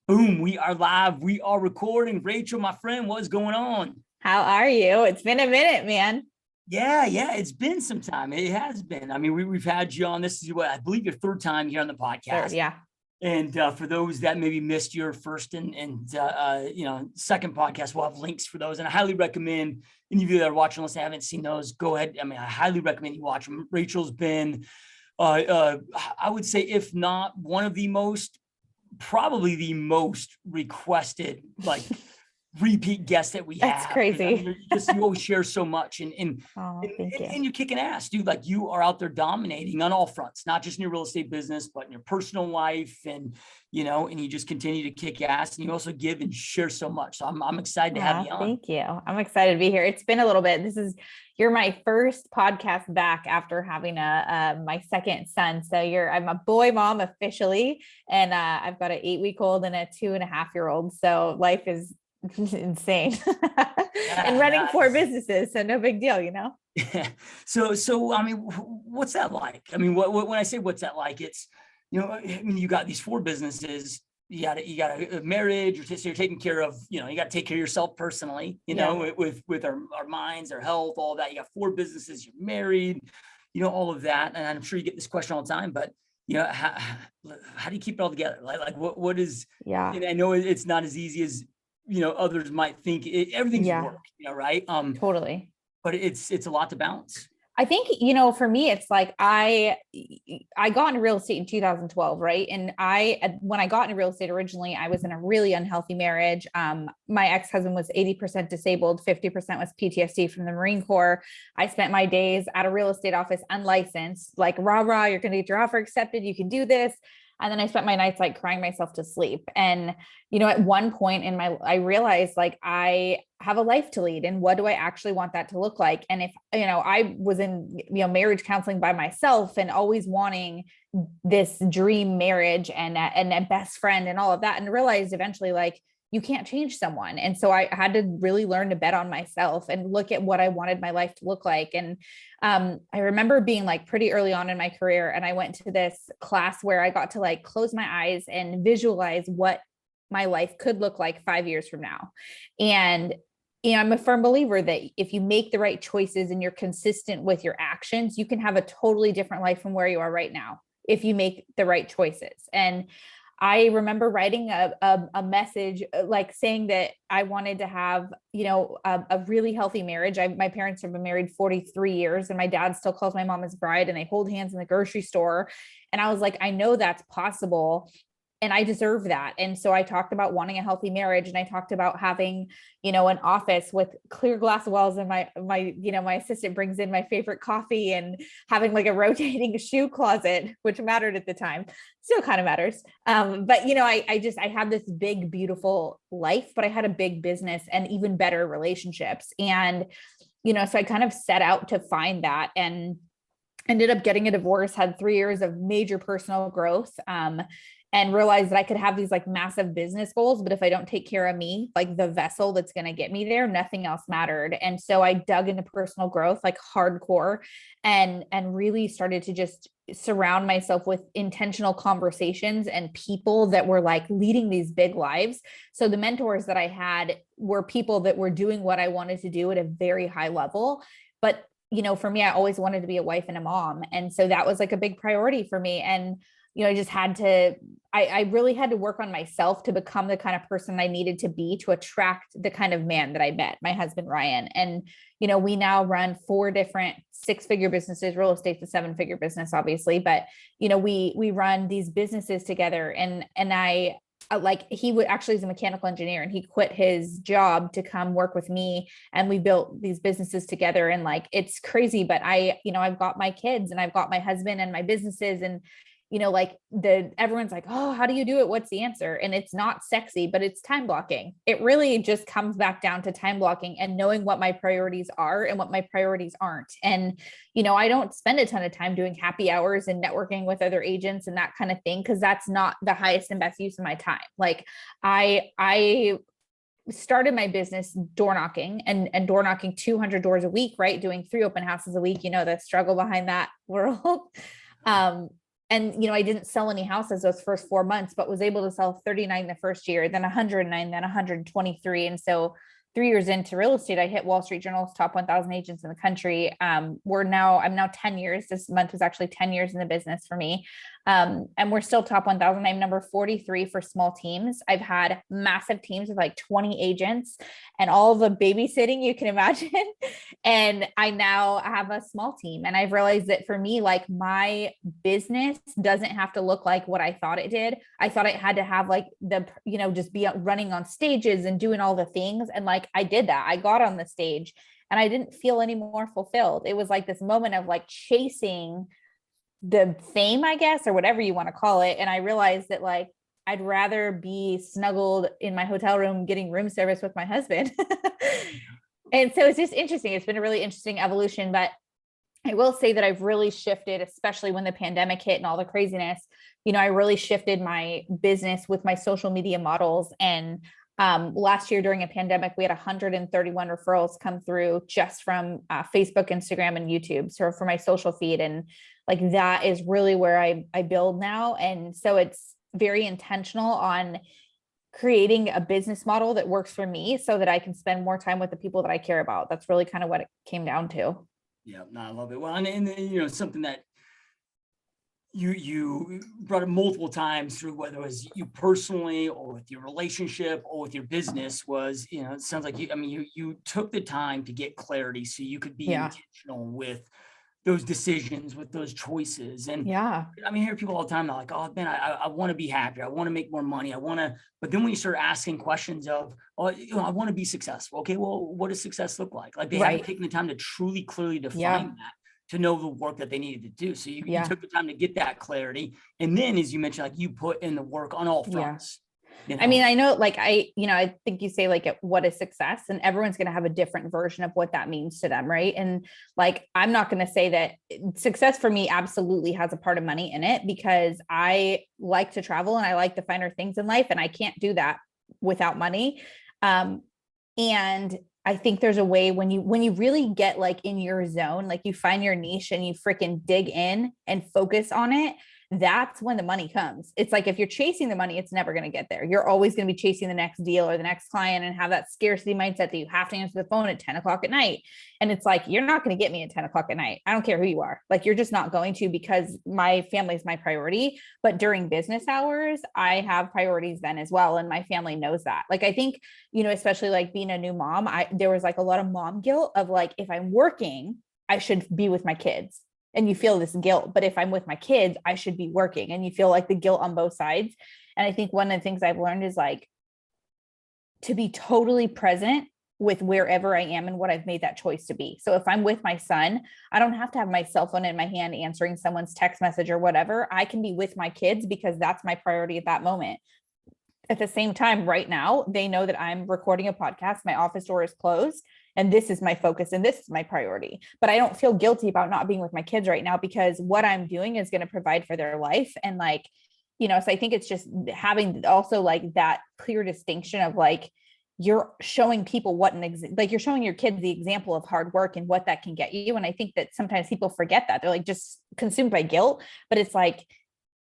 Boom, we are live. We are recording. Rachel, my friend, what's going on? How are you? It's been a minute, man. Yeah, it's been some time. It has been. I mean, we've had you on. This is what I believe your third time here on the Third, podcast. yeah. And for those that maybe missed your first and second podcast, we'll have links for those. And I highly recommend any of you that are watching, unless I haven't seen those, go ahead. I mean, I highly recommend you watch them. Rachel's been, I would say, if not one of the most, probably the most requested, like repeat guests that we have. That's crazy. I mean, you always share so much and Thank you. And you're kicking ass, dude. Like, you are out there dominating on all fronts, not just in your real estate business, but in your personal life. And, and you just continue to kick ass, and you also give and share so much. So I'm excited to have you on. Thank you. I'm excited to be here. It's been a little bit. You're my first podcast back after having my second son. So I'm a boy mom officially, and I've got an 8-week-old and a 2.5-year-old. So life is insane. And running 4 businesses. So no big deal, Yeah. So I mean, what's that like? I mean, when I say what's that like, it's, I mean, you got these 4 businesses, you got a marriage, you're taking care of, you got to take care of yourself personally, with our minds, our health, all that. You got 4 businesses, you're married, all of that. And I'm sure you get this question all the time, but how do you keep it all together? Like what is, yeah. And I know it's not as easy as, others might think. Everything's work, right? Totally. But it's a lot to balance. I think, for me, it's like I got into real estate in 2012, right? And when I got into real estate originally, I was in a really unhealthy marriage. My ex-husband was 80% disabled, 50% was PTSD from the Marine Corps. I spent my days at a real estate office unlicensed, like, rah, you're going to get your offer accepted. You can do this. And then I spent my nights like crying myself to sleep. And, at one point I realized, like, I have a life to lead, and what do I actually want that to look like? And if, I was in, marriage counseling by myself and always wanting this dream marriage and a best friend and all of that, and realized eventually, like, you can't change someone. And so I had to really learn to bet on myself and look at what I wanted my life to look like. And I remember being like pretty early on in my career, and I went to this class where I got to like close my eyes and visualize what my life could look like 5 years from now. And I'm a firm believer that if you make the right choices and you're consistent with your actions, you can have a totally different life from where you are right now if you make the right choices. And I remember writing a message, like, saying that I wanted to have, a really healthy marriage. My parents have been married 43 years, and my dad still calls my mom his bride, and they hold hands in the grocery store. And I was like, I know that's possible, and I deserve that. And so I talked about wanting a healthy marriage, and I talked about having, an office with clear glass walls, and my assistant brings in my favorite coffee, and having like a rotating shoe closet, which mattered at the time, still kind of matters. But I had this big, beautiful life, but I had a big business and even better relationships. And, so I kind of set out to find that, and ended up getting a divorce, had 3 years of major personal growth, and realized that I could have these like massive business goals, but if I don't take care of me, like the vessel that's going to get me there, nothing else mattered. And so I dug into personal growth, like hardcore, and really started to just surround myself with intentional conversations and people that were like leading these big lives. So the mentors that I had were people that were doing what I wanted to do at a very high level. But, for me, I always wanted to be a wife and a mom. And so that was like a big priority for me. And I just I really had to work on myself to become the kind of person I needed to be to attract the kind of man that I met, my husband, Ryan. And, we now run 4 different 6-figure businesses. Real estate's a 7-figure business, obviously, but, we run these businesses together, and I, he would actually is a mechanical engineer, and he quit his job to come work with me, and we built these businesses together. And like, it's crazy, but I've got my kids, and I've got my husband and my businesses, and everyone's like, oh, how do you do it? What's the answer? And it's not sexy, but it's time blocking. It really just comes back down to time blocking and knowing what my priorities are and what my priorities aren't. And, I don't spend a ton of time doing happy hours and networking with other agents and that kind of thing, because that's not the highest and best use of my time. Like, I started my business door knocking and door knocking 200 doors a week, right? Doing 3 open houses a week, the struggle behind that world. And, I didn't sell any houses those first 4 months, but was able to sell 39 the first year, then 109, then 123. And so 3 years into real estate, I hit Wall Street Journal's top 1,000 agents in the country. I'm now 10 years. This month was actually 10 years in the business for me. And we're still top 1,000. I'm number 43 for small teams. I've had massive teams with like 20 agents and all the babysitting you can imagine. And I now have a small team. And I've realized that for me, like my business doesn't have to look like what I thought it did. I thought it had to have like just be running on stages and doing all the things. And like, I did that. I got on the stage and I didn't feel any more fulfilled. It was like this moment of like chasing the fame, I guess, or whatever you want to call it. And I realized that like, I'd rather be snuggled in my hotel room getting room service with my husband. And so it's just interesting. It's been a really interesting evolution, but I will say that I've really shifted, especially when the pandemic hit and all the craziness. I really shifted my business with my social media models. And last year during a pandemic, we had 131 referrals come through just from Facebook, Instagram, and YouTube. So for my social feed, and like that is really where I build now. And so it's very intentional on creating a business model that works for me so that I can spend more time with the people that I care about. That's really kind of what it came down to. Yeah, no, I love it. Well, and something that you brought up multiple times through, whether it was you personally or with your relationship or with your business, was, it sounds like you took the time to get clarity so you could be intentional with those decisions, with those choices. And I hear people all the time, they're like, oh man, I want to be happier. I want to make more money. But then when you start asking questions of, I want to be successful. Okay, well, what does success look like? Like they haven't taken the time to truly, clearly define that, to know the work that they needed to do. So you took the time to get that clarity. And then, as you mentioned, like you put in the work on all fronts. I know, like I think you say like, what is success, and everyone's going to have a different version of what that means to them. Right. And like, I'm not going to say that success for me absolutely has a part of money in it, because I like to travel and I like the finer things in life, and I can't do that without money. And I think there's a way when you really get like in your zone, like you find your niche and you freaking dig in and focus on it, that's when the money comes. It's like, if you're chasing the money, it's never going to get there. You're always going to be chasing the next deal or the next client and have that scarcity mindset that you have to answer the phone at 10 o'clock at night. And it's like, you're not going to get me at 10 o'clock at night. I don't care who you are. Like, you're just not going to, because my family is my priority. But during business hours, I have priorities then as well. And my family knows that. Like, I think, especially like being a new mom, there was like a lot of mom guilt of like, if I'm working, I should be with my kids. And you feel this guilt, but if I'm with my kids, I should be working, and you feel like the guilt on both sides. And I think one of the things I've learned is like to be totally present with wherever I am and what I've made that choice to be. So if I'm with my son, I don't have to have my cell phone in my hand answering someone's text message or whatever. I can be with my kids because that's my priority at that moment. At the same time, right now, they know that I'm recording a podcast. My office door is closed, and this is my focus and this is my priority. But I don't feel guilty about not being with my kids right now, because what I'm doing is going to provide for their life. And like, so I think it's just having also like that clear distinction of like, you're showing people like you're showing your kids the example of hard work and what that can get you. And I think that sometimes people forget that. They're like just consumed by guilt, but it's like,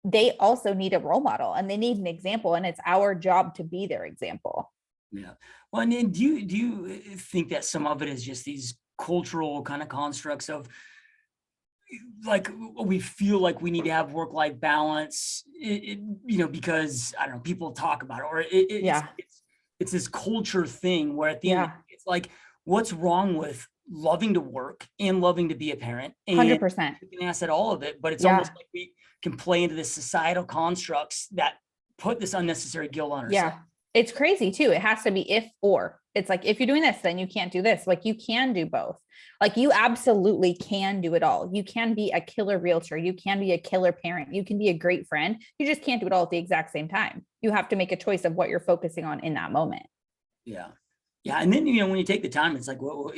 they also need a role model and they need an example, and it's our job to be their example. Yeah. Well, and then do you think that some of it is just these cultural kind of constructs of like, we feel like we need to have work-life balance, because I don't know, people talk about it, or it's this culture thing where at the end, it's like, what's wrong with loving to work and loving to be a parent? And 100%. you can ask at all of it, but it's almost like we can play into the societal constructs that put this unnecessary guilt on ourselves. Yeah. It's crazy too. It has to be if or. It's like, if you're doing this, then you can't do this. Like, you can do both. Like, you absolutely can do it all. You can be a killer realtor. You can be a killer parent. You can be a great friend. You just can't do it all at the exact same time. You have to make a choice of what you're focusing on in that moment. Yeah. Yeah. And then, when you take the time, it's like, well,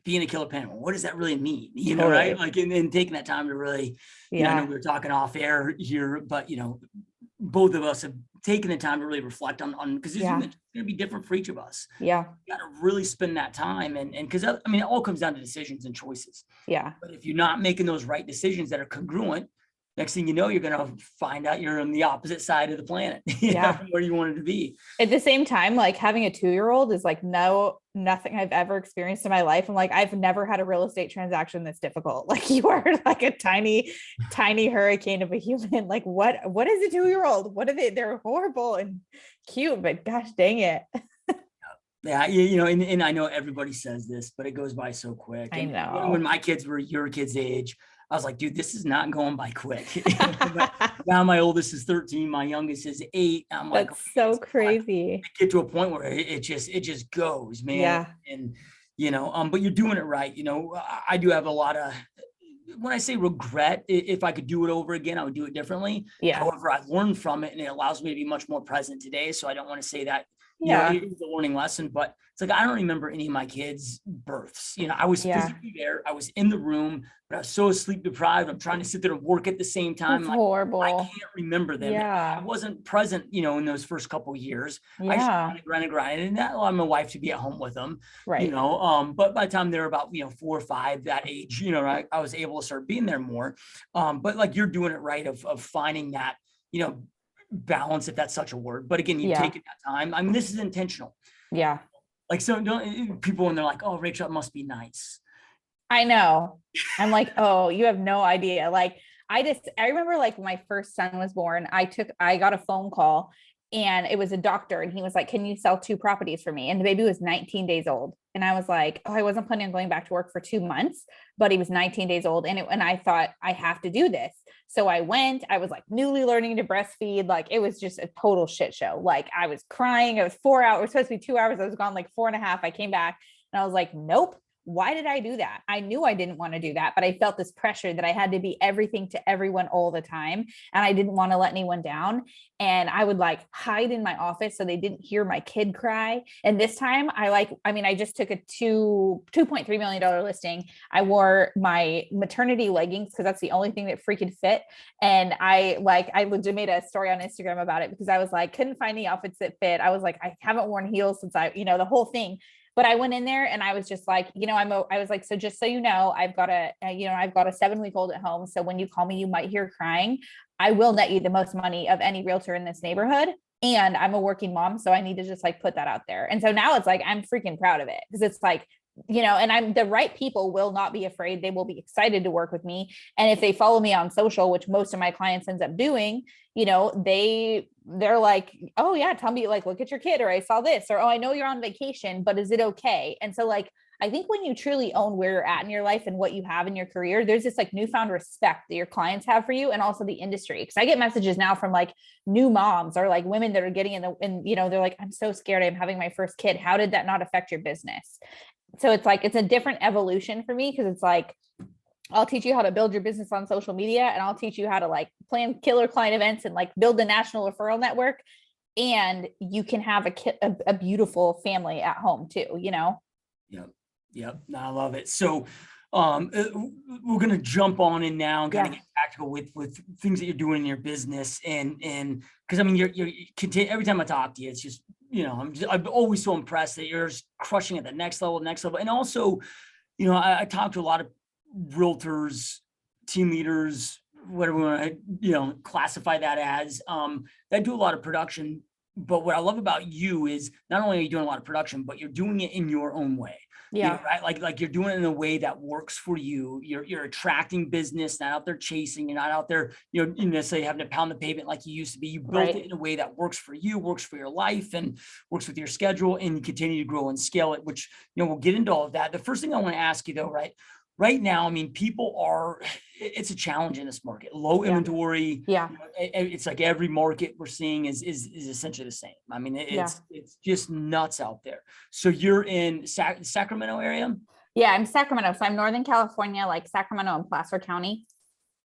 being a killer parent, what does that really mean? Totally. Right? Like, and taking that time to really, I know we were talking off air here, but, both of us have taken the time to really reflect on, because it's going to be different for each of us. Yeah. You got to really spend that time. And because, it all comes down to decisions and choices. Yeah. But if you're not making those right decisions that are congruent, next thing you know, you're going to find out you're on the opposite side of the planet, where you wanted to be. At the same time, like having a 2-year-old is like nothing I've ever experienced in my life. I'm like, I've never had a real estate transaction that's difficult. Like you are like a tiny hurricane of a human. Like what is a 2-year-old? What are they? They're horrible and cute, but gosh dang it. Yeah, and I know everybody says this, but it goes by so quick. I And know. when my kids were your kids' age, I was like, dude, this is not going by quick. Now my oldest is 13, my youngest is 8. I'm like, that's so crazy. I get to a point where it just goes, man. Yeah. And but you're doing it right. I do have a lot of, when I say regret, if I could do it over again, I would do it differently. Yeah. However, I've learned from it and it allows me to be much more present today. So I don't want to say that, it was a learning lesson, but it's like, I don't remember any of my kids' births. I was physically there. I was in the room, but I was so sleep deprived. I'm trying to sit there and work at the same time. That's horrible. I can't remember them. Yeah. I wasn't present, in those first couple of years. Yeah. I just grind and that allowed my wife to be at home with them. Right. But by the time they're about, 4 or 5, that age, I was able to start being there more. But like you're doing it right of finding that, balance, if that's such a word, but again, you take it that time. I mean, this is intentional. Yeah. Like, so people, when they're like, oh, Rachel, it must be nice. I know. I'm like, oh, you have no idea. Like, I remember like when my first son was born, I got a phone call and it was a doctor and he was like, can you sell 2 properties for me? And the baby was 19 days old. And I was like, oh, I wasn't planning on going back to work for 2 months, but he was 19 days old. And I thought I have to do this. So I went, I was like newly learning to breastfeed. Like it was just a total shit show. Like I was crying. It was 4 hours, it was supposed to be 2 hours. I was gone like 4.5. I came back and I was like, nope. Why did I do that? I knew I didn't want to do that, but I felt this pressure that I had to be everything to everyone all the time. And I didn't want to let anyone down. And I would like hide in my office so they didn't hear my kid cry. And this time I just took a $2.3 million listing. I wore my maternity leggings because that's the only thing that freaking fit. And I legit made a story on Instagram about it because I was like, couldn't find any outfits that fit. I was like, I haven't worn heels since the whole thing. But I went in there and I was just like, I was like, so just so you know, I've got a 7-week-old at home. So when you call me, you might hear crying. I will net you the most money of any realtor in this neighborhood. And I'm a working mom. So I need to just like put that out there. And so now it's like, I'm freaking proud of it because it's like, and the right people will not be afraid. They will be excited to work with me. And if they follow me on social, which most of my clients ends up doing, they're like, oh yeah, tell me, like, look at your kid, or I saw this, or, oh, I know you're on vacation, but is it okay? And so like, I think when you truly own where you're at in your life and what you have in your career, there's this like newfound respect that your clients have for you and also the industry. Cause I get messages now from like new moms or like women that are getting they're like, I'm so scared I'm having my first kid. How did that not affect your business? So it's like, it's a different evolution for me. Cause it's like, I'll teach you how to build your business on social media and I'll teach you how to like plan killer client events and like build a national referral network. And you can have a beautiful family at home too, Yep. No, I love it. So we're going to jump on in now and kind of get practical with things that you're doing in your business. And because I mean, you're every time I talk to you, it's just, I'm always so impressed that you're just crushing at the next level. And also, I talk to a lot of realtors, team leaders, whatever we want to, classify that as, that do a lot of production. But what I love about you is not only are you doing a lot of production, but you're doing it in your own way. Yeah. Right. Like you're doing it in a way that works for you. You're attracting business, not out there chasing. You're not out there, necessarily having to pound the pavement like you used to be. You built it in a way that works for you, works for your life, and works with your schedule, and you continue to grow and scale it, which, we'll get into all of that. The first thing I want to ask you though, right now, I mean, it's a challenge in this market, low inventory. Yeah. It's like every market we're seeing is essentially the same. I mean, it's just nuts out there. So you're in Sacramento area? Yeah, I'm Sacramento. So I'm Northern California, like Sacramento and Placer County.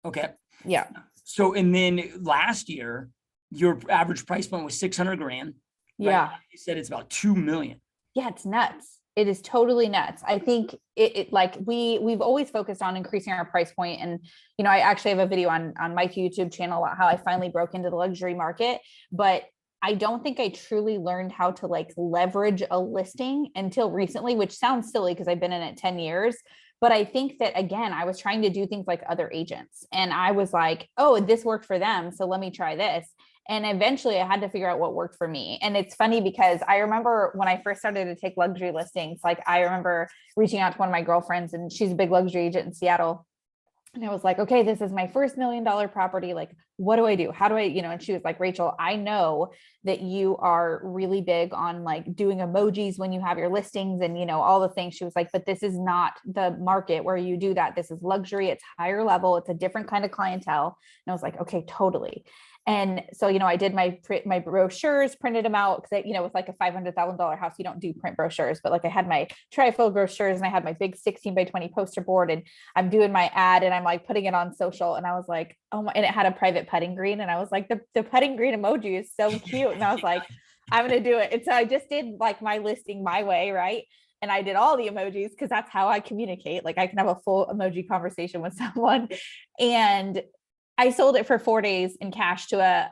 Okay. Yeah. So, and then last year, your average price point was 600 grand. Yeah. Right? You said it's about 2 million. Yeah, it's nuts. It is totally nuts. I think it like we've always focused on increasing our price point. And, I actually have a video on my YouTube channel about how I finally broke into the luxury market, but I don't think I truly learned how to like leverage a listing until recently, which sounds silly because I've been in it 10 years, But I think that, again, I was trying to do things like other agents, and I was like, oh, this worked for them, so let me try this. And eventually I had to figure out what worked for me. And it's funny because I remember when I first started to take luxury listings, like I remember reaching out to one of my girlfriends, and she's a big luxury agent in Seattle. And I was like, okay, this is my first $1 million property. Like, what do I do? How do I, and she was like, Rachel, I know that you are really big on like doing emojis when you have your listings and, all the things. She was like, but this is not the market where you do that. This is luxury. It's higher level. It's a different kind of clientele. And I was like, okay, totally. And so, I did my brochures, printed them out because, with like a $500,000 house, you don't do print brochures, but like I had my trifold brochures and I had my big 16x20 poster board, and I'm doing my ad and I'm like putting it on social. And I was like, oh my, and it had a private putting green. And I was like, the putting green emoji is so cute. And I was like, I'm going to do it. And so I just did like my listing my way. Right. And I did all the emojis because that's how I communicate. Like I can have a full emoji conversation with someone. And I sold it for 4 days in cash to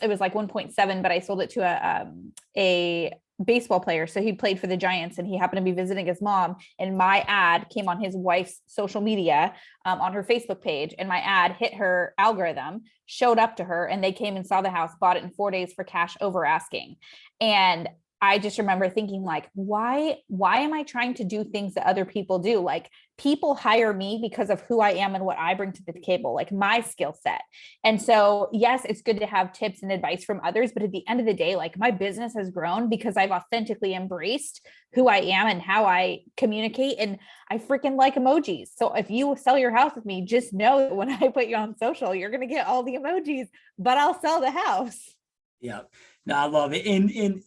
it was like 1.7, but I sold it to a baseball player. So he played for the Giants and he happened to be visiting his mom, and my ad came on his wife's social media, on her Facebook page. And my ad hit her algorithm, showed up to her, and they came and saw the house, bought it in 4 days for cash over asking. And I just remember thinking like, why am I trying to do things that other people do? Like people hire me because of who I am and what I bring to the table, like my skill set. And so, yes, it's good to have tips and advice from others, but at the end of the day, like my business has grown because I've authentically embraced who I am and how I communicate. And I freaking like emojis. So if you sell your house with me, just know that when I put you on social, you're going to get all the emojis, but I'll sell the house. Yeah. No, I love it. And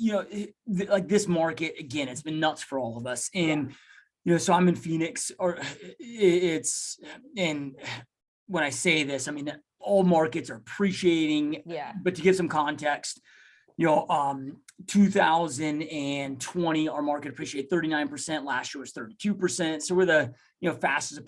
like this market, again, it's been nuts for all of us. And, so I'm in Phoenix, and when I say this, I mean, all markets are appreciating, but to give some context, 2020, our market appreciated 39%. Last year was 32%. So we're the, fastest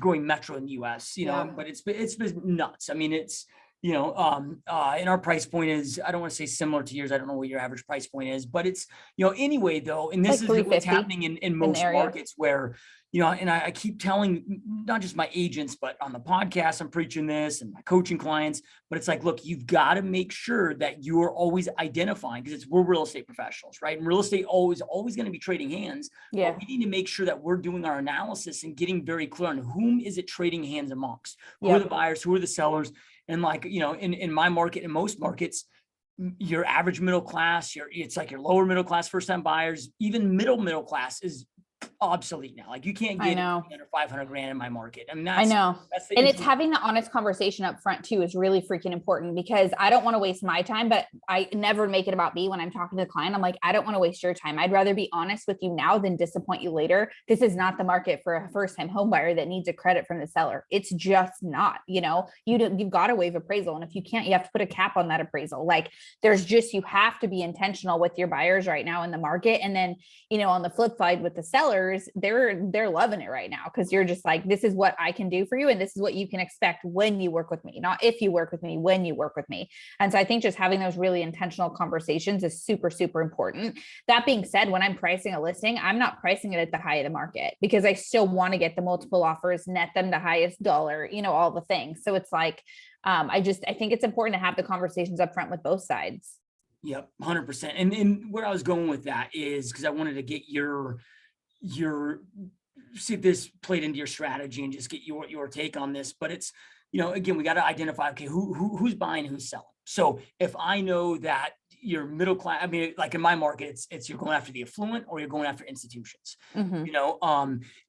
growing metro in the US, but it's been nuts. I mean, it's, and our price point is, I don't want to say similar to yours. I don't know what your average price point is, but it's, anyway, though, and this like is what's happening in most markets where, and I keep telling not just my agents, but on the podcast, I'm preaching this and my coaching clients, but it's like, look, you've got to make sure that you are always identifying, because we're real estate professionals, right? And real estate always going to be trading hands. Yeah. But we need to make sure that we're doing our analysis and getting very clear on whom is it trading hands amongst, who are the buyers, who are the sellers. And like, in my market, in most markets, your average middle class, it's like your lower middle class, first time buyers, even middle class is obsolete now. Like you can't get under 500 grand in my market. I mean, that's and it's having the honest conversation up front too is really freaking important, because I don't want to waste my time, but I never make it about me when I'm talking to the client. I'm like, I don't want to waste your time. I'd rather be honest with you now than disappoint you later. This is not the market for a first time home buyer that needs a credit from the seller. It's just not, you've got to waive appraisal. And if you can't, you have to put a cap on that appraisal. Like you have to be intentional with your buyers right now in the market. And then, on the flip side with the sellers, they're loving it right now, because you're just like, this is what I can do for you. And this is what you can expect when you work with me, not if you work with me, when you work with me. And so I think just having those really intentional conversations is super, super important. That being said, when I'm pricing a listing, I'm not pricing it at the high of the market, because I still want to get the multiple offers, net them the highest dollar, all the things. So it's like, I think it's important to have the conversations up front with both sides. Yep. 100%. And where I was going with that is because I wanted to get your see if this played into your strategy and just get your take on this. But it's, again, we got to identify, okay, who's buying, who's selling. So if I know that you're middle class, I mean, like in my market, it's you're going after the affluent or you're going after institutions, and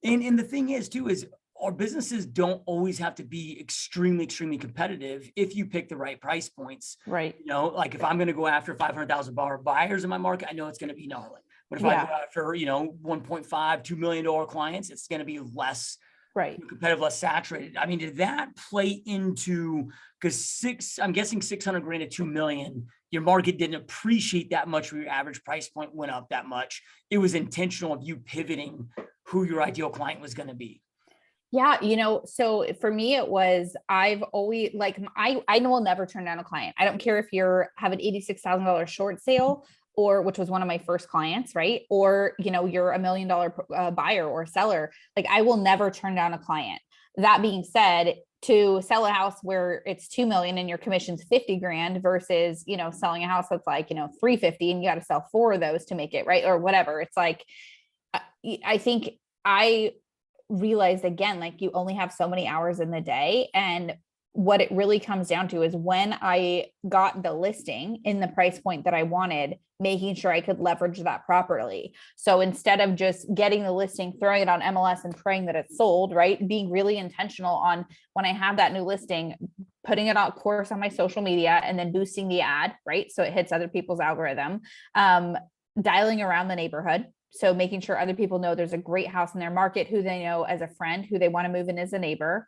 the thing is too, is our businesses don't always have to be extremely, extremely competitive if you pick the right price points. Right. Like if I'm going to go after $500,000 buyers in my market, I know it's going to be gnarly. But if I go after, $1.5, $2 million clients, it's going to be less competitive, less saturated. I mean, did that play into, because I'm guessing 600 grand to 2 million, your market didn't appreciate that much where your average price point went up that much. It was intentional of you pivoting who your ideal client was going to be. Yeah. So for me, it was, I've always I will never turn down a client. I don't care if have an $86,000 short sale or which was one of my first clients, right? Or, you're $1 million buyer or seller. Like I will never turn down a client. That being said, to sell a house where it's 2 million and your commission's 50 grand versus, selling a house that's like, 350 and you got to sell 4 of those to make it right or whatever. It's like, I think I realized again, like you only have so many hours in the day. And what it really comes down to is when I got the listing in the price point that I wanted, making sure I could leverage that properly. So instead of just getting the listing, throwing it on MLS and praying that it's sold, right? Being really intentional on when I have that new listing, putting it out course on my social media and then boosting the ad, right? So it hits other people's algorithm, dialing around the neighborhood. So making sure other people know there's a great house in their market, who they know as a friend, who they want to move in as a neighbor,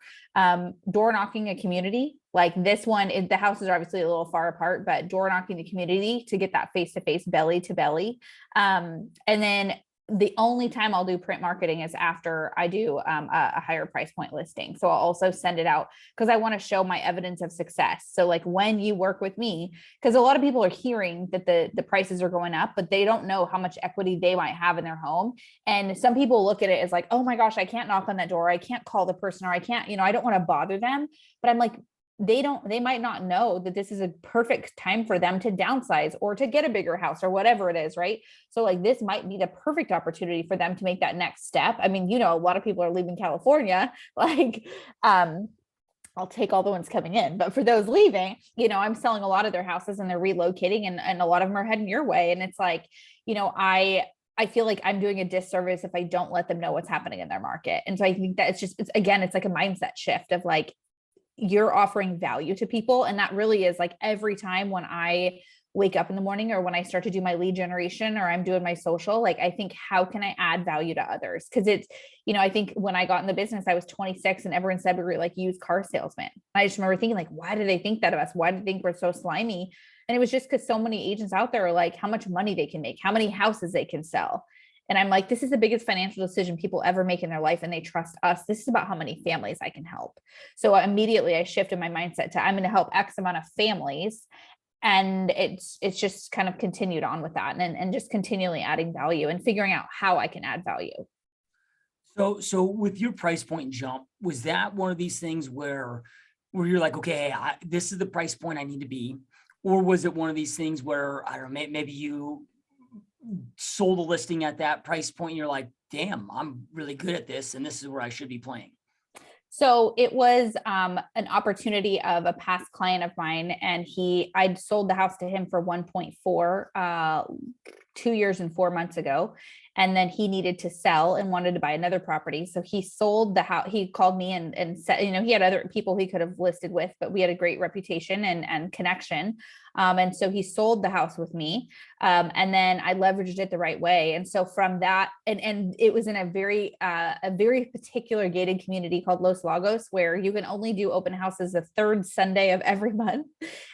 door knocking a community. Like this one, the houses are obviously a little far apart, but door knocking the community to get that face-to-face, belly to belly. And then the only time I'll do print marketing is after I do a higher price point listing. So I'll also send it out because I want to show my evidence of success. So like when you work with me, because a lot of people are hearing that the prices are going up, but they don't know how much equity they might have in their home. And some people look at it as like, oh my gosh, I can't knock on that door. I can't call the person, or I can't, I don't want to bother them. But I'm like, they might not know that this is a perfect time for them to downsize or to get a bigger house or whatever it is. Right. So like this might be the perfect opportunity for them to make that next step. I mean, a lot of people are leaving California, like, I'll take all the ones coming in, but for those leaving, I'm selling a lot of their houses and they're relocating and a lot of them are heading your way. And it's like, I feel like I'm doing a disservice if I don't let them know what's happening in their market. And so I think that it's like a mindset shift of like, you're offering value to people. And that really is like every time when I wake up in the morning or when I start to do my lead generation or I'm doing my social, like I think, how can I add value to others? Because it's, I think when I got in the business, I was 26 and everyone said we were like used car salesmen. I just remember thinking like, why do they think that of us? Why do they think we're so slimy? And it was just because so many agents out there are like how much money they can make, how many houses they can sell. And I'm like, this is the biggest financial decision people ever make in their life. And they trust us. This is about how many families I can help. So immediately I shifted my mindset to I'm going to help X amount of families. And it's just kind of continued on with that and just continually adding value and figuring out how I can add value. So with your price point jump, was that one of these things where you're like, okay, this is the price point I need to be? Or was it one of these things where, I don't know, maybe you sold a listing at that price point and you're like, damn, I'm really good at this and this is where I should be playing? So it was an opportunity of a past client of mine, and I'd sold the house to him for 1.4 2 years and 4 months ago. And then he needed to sell and wanted to buy another property. So he sold the house. He called me and said, he had other people he could have listed with, but we had a great reputation and connection. And so he sold the house with me. And then I leveraged it the right way. And so from that, and it was in a very particular gated community called Los Lagos, where you can only do open houses the third Sunday of every month.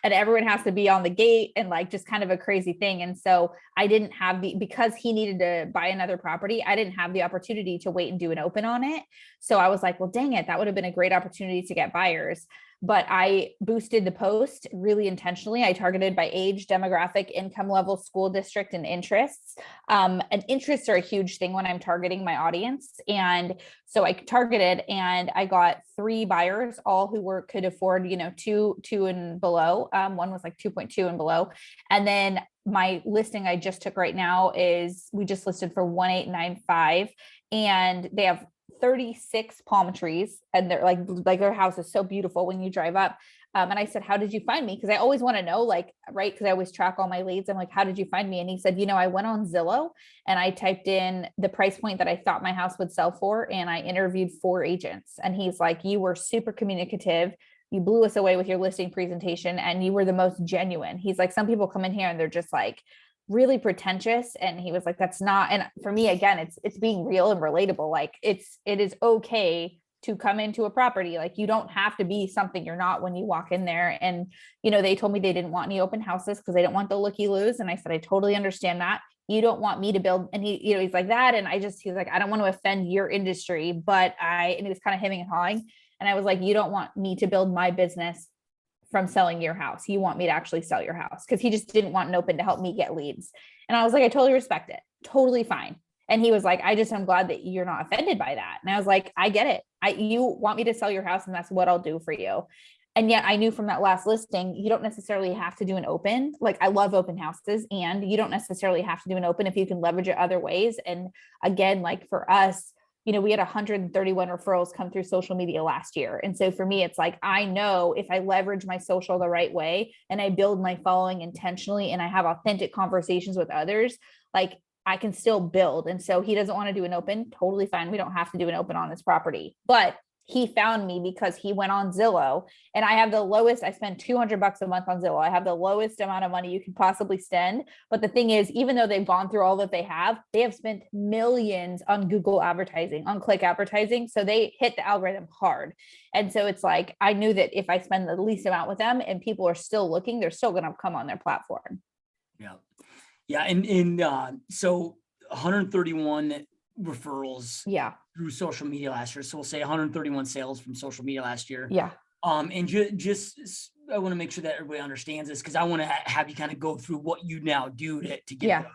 And everyone has to be on the gate and like just kind of a crazy thing. And so I didn't have because he needed to buy another property, I didn't have the opportunity to wait and do an open on it. So I was like, well, dang it, that would have been a great opportunity to get buyers. But I boosted the post really intentionally. I targeted by age, demographic, income level, school district, and interests. And interests are a huge thing when I'm targeting my audience. And so I targeted and I got 3 buyers, all who could afford, 2 and below. One was like 2.2 and below. And then my listing I just took right now we just listed for 1,895, and they have 36 palm trees, and they're like their house is so beautiful when you drive up. And I said, how did you find me? Because I always want to know, like, right. Because I always track all my leads. I'm like, how did you find me? And he said, I went on Zillow and I typed in the price point that I thought my house would sell for. And I interviewed 4 agents. And he's like, you were super communicative. You blew us away with your listing presentation and you were the most genuine. He's like, some people come in here and they're just like really pretentious. And he was like, that's not, and for me, again, it's being real and relatable. Like it is okay to come into a property. Like you don't have to be something you're not when you walk in there. And, they told me they didn't want any open houses because they didn't want the looky-loos. And I said, I totally understand that. You don't want me to build. And he, he's like that. And he's like, I don't want to offend your industry, and he was kind of hemming and hawing. And I was like, you don't want me to build my business from selling your house. You want me to actually sell your house. Cause he just didn't want an open to help me get leads. And I was like, I totally respect it. Totally fine. And he was like, I'm glad that you're not offended by that. And I was like, I get it. You want me to sell your house and that's what I'll do for you. And yet I knew from that last listing, you don't necessarily have to do an open. Like I love open houses, and you don't necessarily have to do an open if you can leverage it other ways. And again, like for us, we had 131 referrals come through social media last year. And so for me, it's like, I know if I leverage my social the right way and I build my following intentionally and I have authentic conversations with others, like I can still build. And so he doesn't want to do an open, totally fine. We don't have to do an open on his property, but he found me because he went on Zillow, and I have the lowest. I spend $200 a month on Zillow. I have the lowest amount of money you can possibly spend. But the thing is, even though they've gone through all that they have spent millions on Google advertising, on click advertising. So they hit the algorithm hard. And so it's like, I knew that if I spend the least amount with them and people are still looking, they're still going to come on their platform. Yeah. Yeah. And so 131 referrals through social media last year. So we'll say 131 sales from social media last year. Yeah. And just I want to make sure that everybody understands this, because I want to have you kind of go through what you now do to get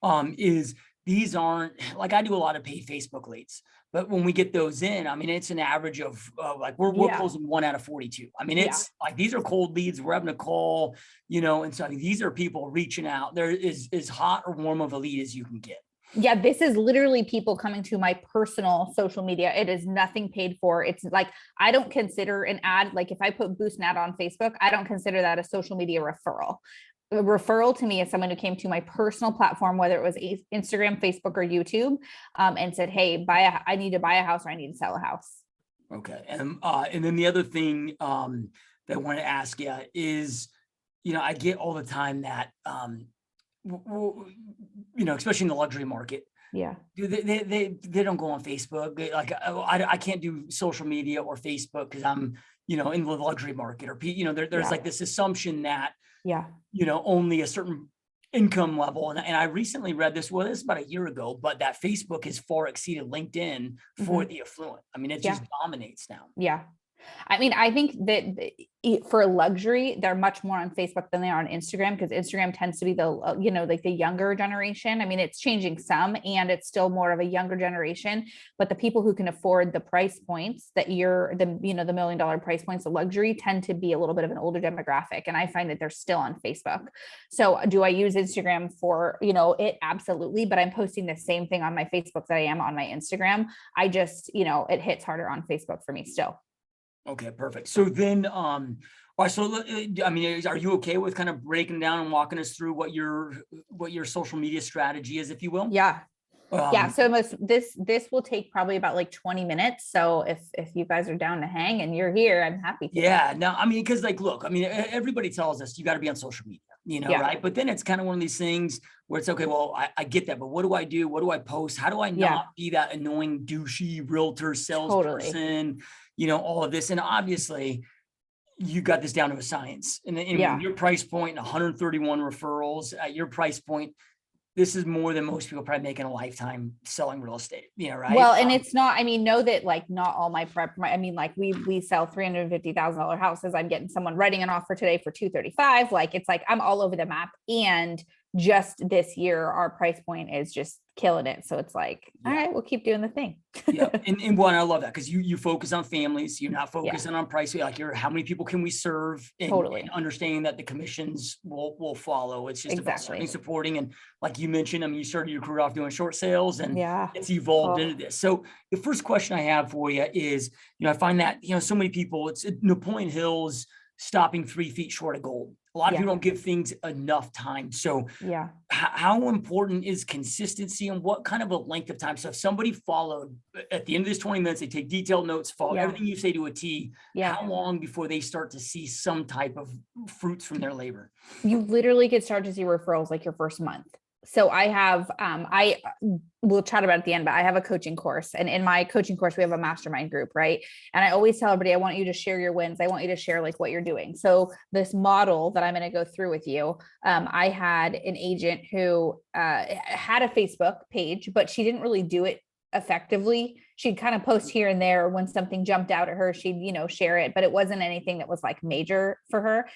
those. Is these aren't like, I do a lot of paid Facebook leads, but when we get those in, I mean, it's an average of like we're closing 1 out of 42. I mean, it's like, these are cold leads. We're having a call, and so I mean, these are people reaching out. There is as hot or warm of a lead as you can get. Yeah, this is literally people coming to my personal social media. It is nothing paid for. It's like, I don't consider an ad, like if I boost an ad on Facebook, I don't consider that a social media referral. A referral to me is someone who came to my personal platform, whether it was Instagram, Facebook, or YouTube, and said, hey, I need to buy a house, or I need to sell a house. Okay. And then the other thing that I want to ask you is, I get all the time that, especially in the luxury market. Yeah. They don't go on Facebook. I can't do social media or Facebook because I'm, in the luxury market, or, there's like this assumption that, only a certain income level. And I recently read this, well, this is about a year ago, but that Facebook has far exceeded LinkedIn for the affluent. I mean, it just dominates now. Yeah. I mean, I think that for luxury, they're much more on Facebook than they are on Instagram, because Instagram tends to be the, like the younger generation. I mean, it's changing some, and it's still more of a younger generation, but the people who can afford the price points that the $1 million price points of luxury tend to be a little bit of an older demographic. And I find that they're still on Facebook. So do I use Instagram for, it? Absolutely. But I'm posting the same thing on my Facebook that I am on my Instagram. I just, it hits harder on Facebook for me still. Okay, perfect. So then, all right, so I mean, are you okay with kind of breaking down and walking us through what your social media strategy is, if you will? Yeah. So this will take probably about like 20 minutes. So if you guys are down to hang and you're here, I'm happy to. Yeah. No, I mean, because like, look, I mean, everybody tells us you got to be on social media, right? But then it's kind of one of these things where it's okay, well, I get that, but what do I do? What do I post? How do I not be that annoying, douchey realtor salesperson? All of this. And obviously you got this down to a science, and your price point, 131 referrals at your price point, this is more than most people probably make in a lifetime selling real estate, right? Well, and it's not, I mean, know that like not all my prep, I mean, like we sell $350,000 houses. I'm getting someone writing an offer today for 235. Like, it's like, I'm all over the map. And just this year, our price point is just killing it. So it's like, all right, we'll keep doing the thing. And one, I love that, because you focus on families. You're not focusing on price. Like, how many people can we serve? And understanding that the commissions will follow. It's just about serving, supporting. And like you mentioned, I mean, you started your career off doing short sales, and it's evolved into this. So the first question I have for you is, I find that, so many people, it's Napoleon Hill's stopping 3 feet short of gold. A lot of people don't give things enough time. So how important is consistency, and what kind of a length of time? So if somebody followed at the end of this 20 minutes, they take detailed notes, follow everything you say to a T, how long before they start to see some type of fruits from their labor? You literally could start to see referrals like your first month. So I have, we'll chat about it at the end, but I have a coaching course, and in my coaching course, we have a mastermind group, right? And I always tell everybody, I want you to share your wins. I want you to share like what you're doing. So this model that I'm going to go through with you, I had an agent who had a Facebook page, but she didn't really do it effectively. She'd kind of post here and there when something jumped out at her, she'd, share it, but it wasn't anything that was like major for her.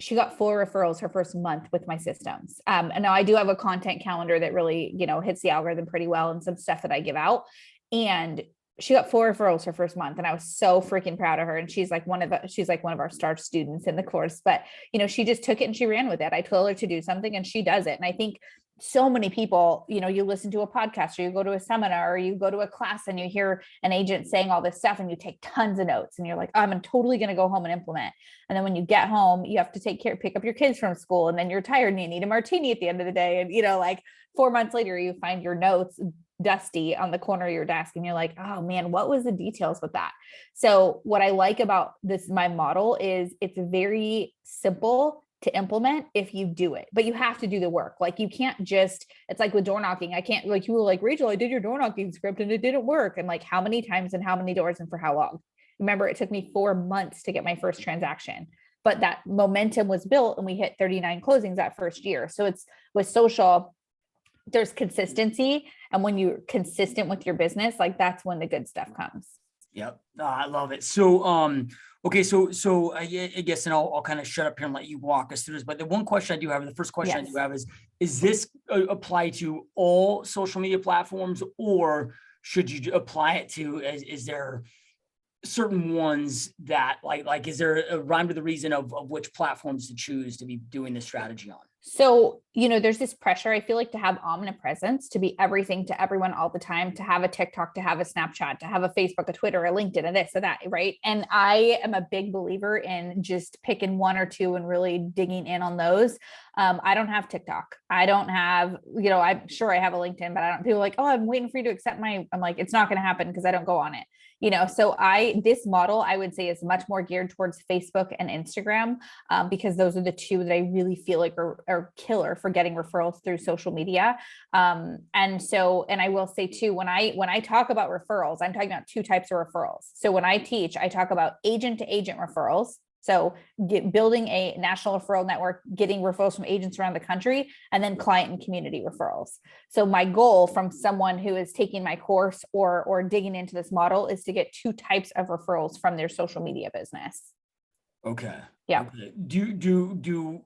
She got 4 referrals her first month with my systems. And now I do have a content calendar that really, hits the algorithm pretty well and some stuff that I give out. And she got 4 referrals her first month. And I was so freaking proud of her. And she's like one of our star students in the course, but she just took it and she ran with it. I told her to do something and she does it. And I think so many people, you listen to a podcast or you go to a seminar or you go to a class and you hear an agent saying all this stuff and you take tons of notes and you're like, oh, I'm totally going to go home and implement. And then when you get home, you have to pick up your kids from school and then you're tired and you need a martini at the end of the day. And, like 4 months later, you find your notes dusty on the corner of your desk and you're like, oh man, what was the details with that? So what I like about my model is it's very simple to implement if you do it, but you have to do the work. Like you can't just, it's like with door knocking. I can't, like you were like, Rachel, I did your door knocking script and it didn't work. And like how many times and how many doors and for how long? Remember, it took me 4 months to get my first transaction, but that momentum was built and we hit 39 closings that first year. So it's with social, there's consistency. And when you're consistent with your business, like that's when the good stuff comes. Yep. I love it. So, okay. So I guess, and I'll kind of shut up here and let you walk us through this, but the one question I do have, the first question I do have is this apply to all social media platforms or should you apply it to, is there certain ones that like, is there a rhyme to the reason of which platforms to choose to be doing this strategy on? So, there's this pressure, I feel like, to have omnipresence, to be everything to everyone all the time, to have a TikTok, to have a Snapchat, to have a Facebook, a Twitter, a LinkedIn, and this, and that, right? And I am a big believer in just picking 1 or 2 and really digging in on those. I don't have TikTok. I don't have, I'm sure I have a LinkedIn, but I don't, people are like, oh, I'm waiting for you to accept I'm like, it's not going to happen because I don't go on it. So this model, I would say, is much more geared towards Facebook and Instagram, because those are the 2 that I really feel like are killer for getting referrals through social media. And I will say too, when I talk about referrals, I'm talking about 2 types of referrals. So when I teach, I talk about agent to agent referrals. So building a national referral network, getting referrals from agents around the country, and then client and community referrals. So my goal from someone who is taking my course or digging into this model is to get 2 types of referrals from their social media business. Okay. Yeah. Okay.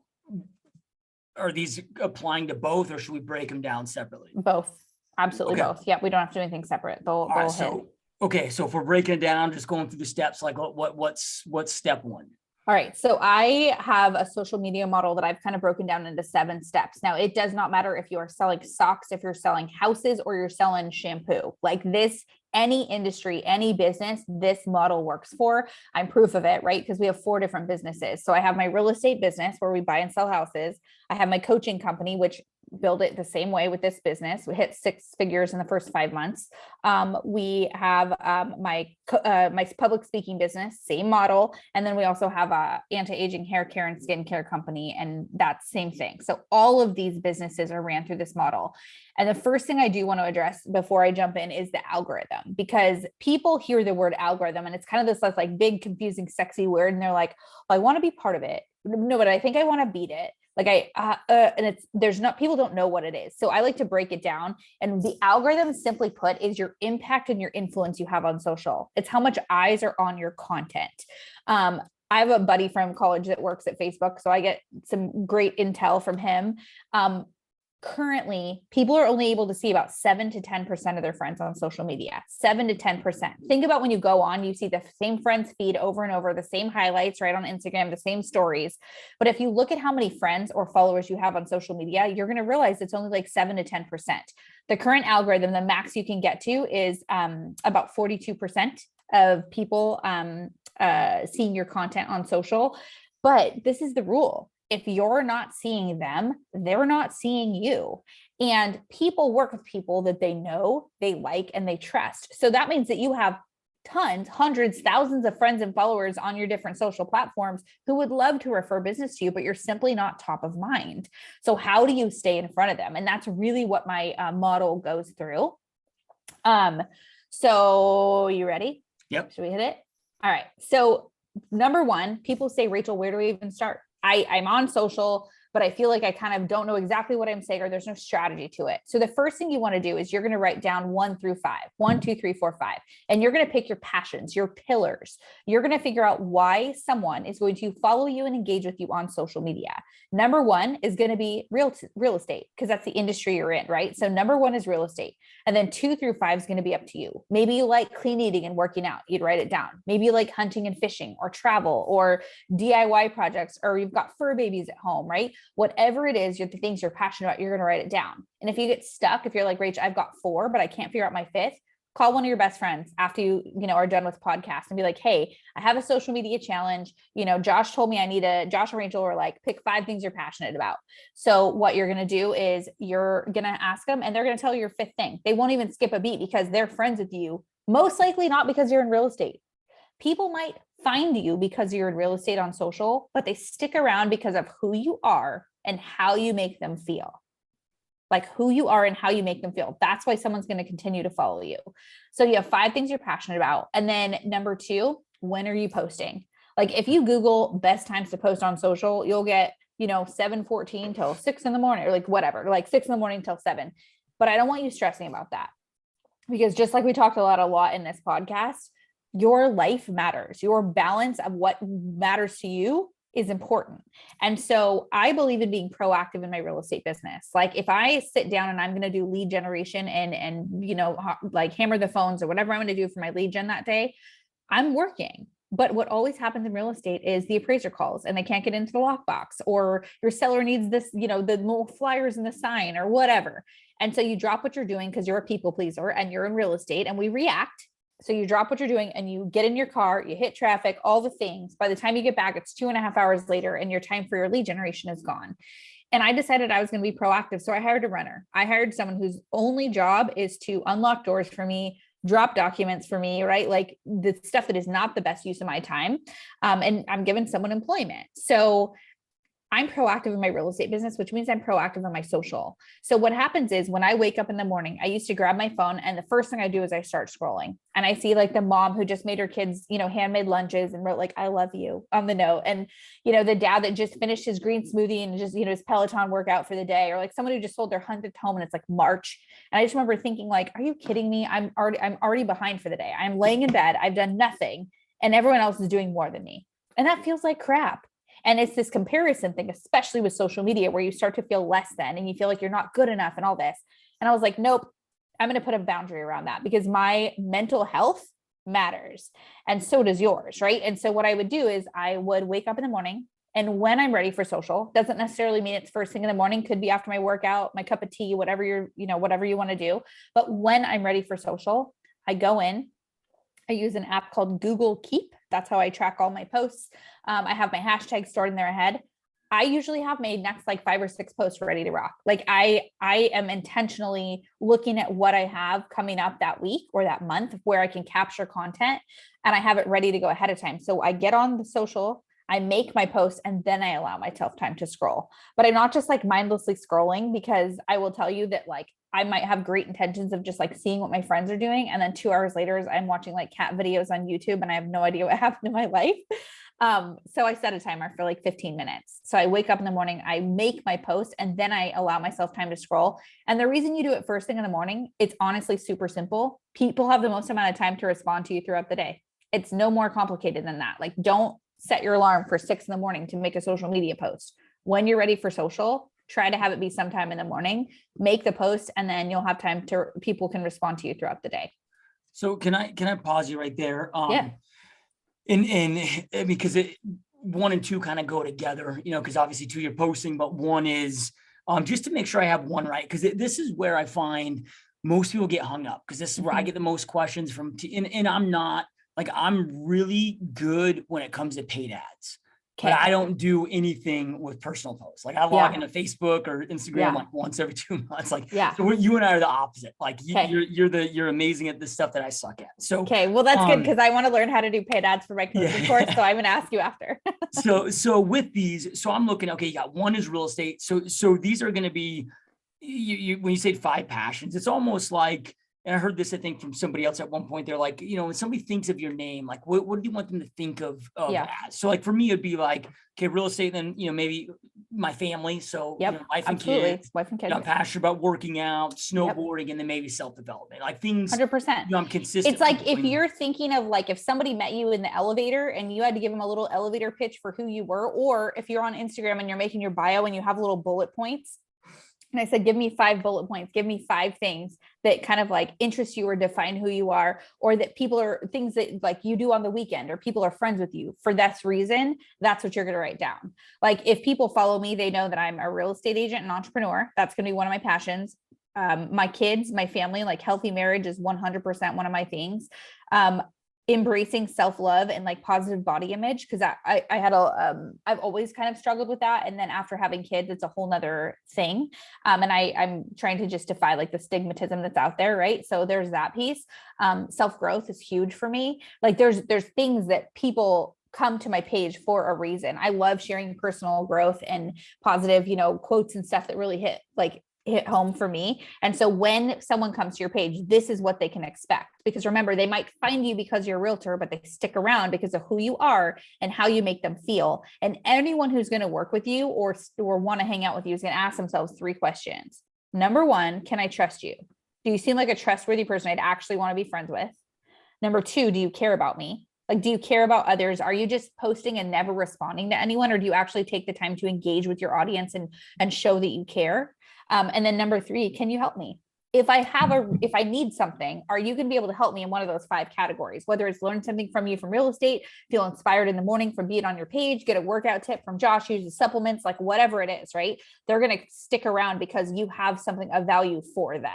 Are these applying to both or should we break them down separately? Both. Absolutely both. Yeah. We don't have to do anything separate. They'll hit. Okay. So if we're breaking it down, just going through the steps, like what's step 1? All right. So I have a social media model that I've kind of broken down into 7 steps. Now, it does not matter if you are selling socks, if you're selling houses, or you're selling shampoo. Like this, any industry, any business, this model works for. I'm proof of it, right? Because we have 4 different businesses. So I have my real estate business where we buy and sell houses. I have my coaching company, which build it the same way with this business. We hit 6 figures in the first 5 months. We have my public speaking business, same model. And then we also have a anti-aging hair care and skincare company. And that's same thing. So all of these businesses are ran through this model. And the first thing I do want to address before I jump in is the algorithm, because people hear the word algorithm and it's kind of this like big, confusing, sexy word. And they're like, well, I want to be part of it. No, but I think I want to beat it. Like people don't know what it is. So I like to break it down. And the algorithm, simply put, is your impact and your influence you have on social. It's how much eyes are on your content. I have a buddy from college that works at Facebook, so I get some great intel from him. Currently, people are only able to see about 7 to 10% of their friends on social media, 7 to 10%. Think about when you go on, you see the same friends feed over and over, the same highlights, right, on Instagram, the same stories. But if you look at how many friends or followers you have on social media, you're going to realize it's only like 7 to 10%. The current algorithm, the max you can get to is about 42% of people seeing your content on social. But this is the rule. If you're not seeing them, they're not seeing you. And people work with people that they know, they like, and they trust. So that means that you have tons, hundreds, thousands of friends and followers on your different social platforms who would love to refer business to you, but you're simply not top of mind. So how do you stay in front of them? And that's really what my model goes through. So you ready? Yep. Should we hit it? All right. So number 1, people say, Rachel, where do we even start? I'm on social. but I feel like I kind of don't know exactly what I'm saying, or there's no strategy to it. So the first thing you want to do is you're going to write down 1 through 5, 1, 2, 3, 4, 5, and you're going to pick your passions, your pillars. You're going to figure out why someone is going to follow you and engage with you on social media. Number 1 is going to be real estate, because that's the industry you're in, right? So number 1 is real estate. And then 2 through 5 is going to be up to you. Maybe you like clean eating and working out. You'd write it down. Maybe you like hunting and fishing, or travel, or DIY projects, or you've got fur babies at home, right? Whatever it is, the things you're passionate about, you're going to write it down. And if you get stuck, if you're like, Rach, I've got 4, but I can't figure out my 5th, call one of your best friends after you are done with podcast and be like, hey, I have a social media challenge. Josh told me Josh and Rachel were like, pick 5 things you're passionate about. So what you're going to do is you're going to ask them, and they're going to tell you your 5th thing. They won't even skip a beat, because they're friends with you. Most likely not because you're in real estate. People might find you because you're in real estate on social, but they stick around because of who you are and how you make them feel. Like who you are and how you make them feel. That's why someone's going to continue to follow you. So you have 5 things you're passionate about. And then number 2, when are you posting? Like if you Google best times to post on social, you'll get, 7:14 till 6 in the morning, or like whatever, like 6 in the morning till 7. But I don't want you stressing about that, because just like we talked a lot in this podcast, your life matters. Your balance of what matters to you is important. And so I believe in being proactive in my real estate business. Like if I sit down and I'm going to do lead generation and like hammer the phones or whatever I'm going to do for my lead gen that day, I'm working. But what always happens in real estate is the appraiser calls and they can't get into the lockbox, or your seller needs this, the little flyers in the sign or whatever. And so you drop what you're doing because you're a people pleaser and you're in real estate, and we react. So you drop what you're doing and you get in your car, you hit traffic, all the things. By the time you get back, it's 2.5 hours later and your time for your lead generation is gone. And I decided I was going to be proactive. So I hired a runner. I hired someone whose only job is to unlock doors for me, drop documents for me, right? Like the stuff that is not the best use of my time. And I'm giving someone employment. So I'm proactive in my real estate business, which means I'm proactive on my social. So what happens is when I wake up in the morning, I used to grab my phone, and the first thing I do is I start scrolling, and I see like the mom who just made her kids, handmade lunches and wrote like, I love you on the note. And, the dad that just finished his green smoothie and just, his Peloton workout for the day, or like someone who just sold their 100th home and it's like March. And I just remember thinking like, are you kidding me? I'm already behind for the day. I'm laying in bed. I've done nothing, and everyone else is doing more than me. And that feels like crap. And it's this comparison thing, especially with social media, where you start to feel less than, and you feel like you're not good enough and all this. And I was like, nope, I'm going to put a boundary around that, because my mental health matters. And so does yours. Right. And so what I would do is I would wake up in the morning, and when I'm ready for social, doesn't necessarily mean it's first thing in the morning, could be after my workout, my cup of tea, whatever whatever you want to do. But when I'm ready for social, I go in, I use an app called Google Keep. That's how I track all my posts. I have my hashtags stored in there ahead. I usually have my next like 5 or 6 posts ready to rock. Like I am intentionally looking at what I have coming up that week or that month where I can capture content, and I have it ready to go ahead of time. So I get on the social, I make my post, and then I allow myself time to scroll. But I'm not just like mindlessly scrolling, because I will tell you that like I might have great intentions of just like seeing what my friends are doing, and then 2 hours later I'm watching like cat videos on YouTube and I have no idea what happened in my life. So I set a timer for like 15 minutes. So I wake up in the morning, I make my post, and then I allow myself time to scroll. And the reason you do it first thing in the morning, it's honestly super simple. People have the most amount of time to respond to you throughout the day. It's no more complicated than that. Like, don't set your alarm for 6 in the morning to make a social media post. When you're ready for social, try to have it be sometime in the morning, make the post, and then you'll have time to, people can respond to you throughout the day. So can I pause you right there? Yeah. Because 1 and 2 kind of go together, because obviously 2 you're posting, but 1 is just to make sure I have 1 right. Because this is where I find most people get hung up, because this is where I get the most questions from. And I'm not like, I'm really good when it comes to paid ads. Okay. But I don't do anything with personal posts. Like I log into Facebook or Instagram like once every 2 months. Like, so you and I are the opposite. Like you're amazing at the stuff that I suck at. So, okay. Well, that's good, because I want to learn how to do paid ads for my coaching course. So I'm going to ask you after. so with these, so I'm looking, okay, you got 1 is real estate. So these are going to be, you when you say 5 passions, it's almost like, and I heard this, I think, from somebody else at one point. They're like, when somebody thinks of your name, like, what do you want them to think of as? So like, for me, it'd be like, okay, real estate, then, maybe my family. So, wife and kids. Wife and kids. I'm passionate about working out, snowboarding, and then maybe self-development, like things, 100%. I'm consistent. It's like, if you're thinking of like, if somebody met you in the elevator and you had to give them a little elevator pitch for who you were, or if you're on Instagram and you're making your bio and you have little bullet points, and I said, give me 5 bullet points, give me 5 things that kind of like interest you or define who you are, or that people are things that like you do on the weekend, or people are friends with you for this reason. That's what you're going to write down. Like, if people follow me, they know that I'm a real estate agent and entrepreneur. That's going to be one of my passions. My kids, my family, like healthy marriage is 100% one of my things. Embracing self-love and like positive body image. Cause I had I've always kind of struggled with that. And then after having kids, it's a whole nother thing. And I'm trying to just defy like the stigmatism that's out there. Right. So there's that piece. Self-growth is huge for me. Like there's things that people come to my page for a reason. I love sharing personal growth and positive, quotes and stuff that really hit home for me. And so when someone comes to your page, this is what they can expect, because remember, they might find you because you're a realtor, but they stick around because of who you are and how you make them feel. And anyone who's going to work with you or want to hang out with you is going to ask themselves 3 questions. Number 1, can I trust you? Do you seem like a trustworthy person I'd actually want to be friends with? Number 2, do you care about me? Like, do you care about others? Are you just posting and never responding to anyone? Or do you actually take the time to engage with your audience and show that you care? And then number 3, can you help me? If I need something, are you going to be able to help me in one of those 5 categories? Whether it's learn something from you from real estate, feel inspired in the morning from being on your page, get a workout tip from Josh, use the supplements, like whatever it is, right? They're going to stick around because you have something of value for them.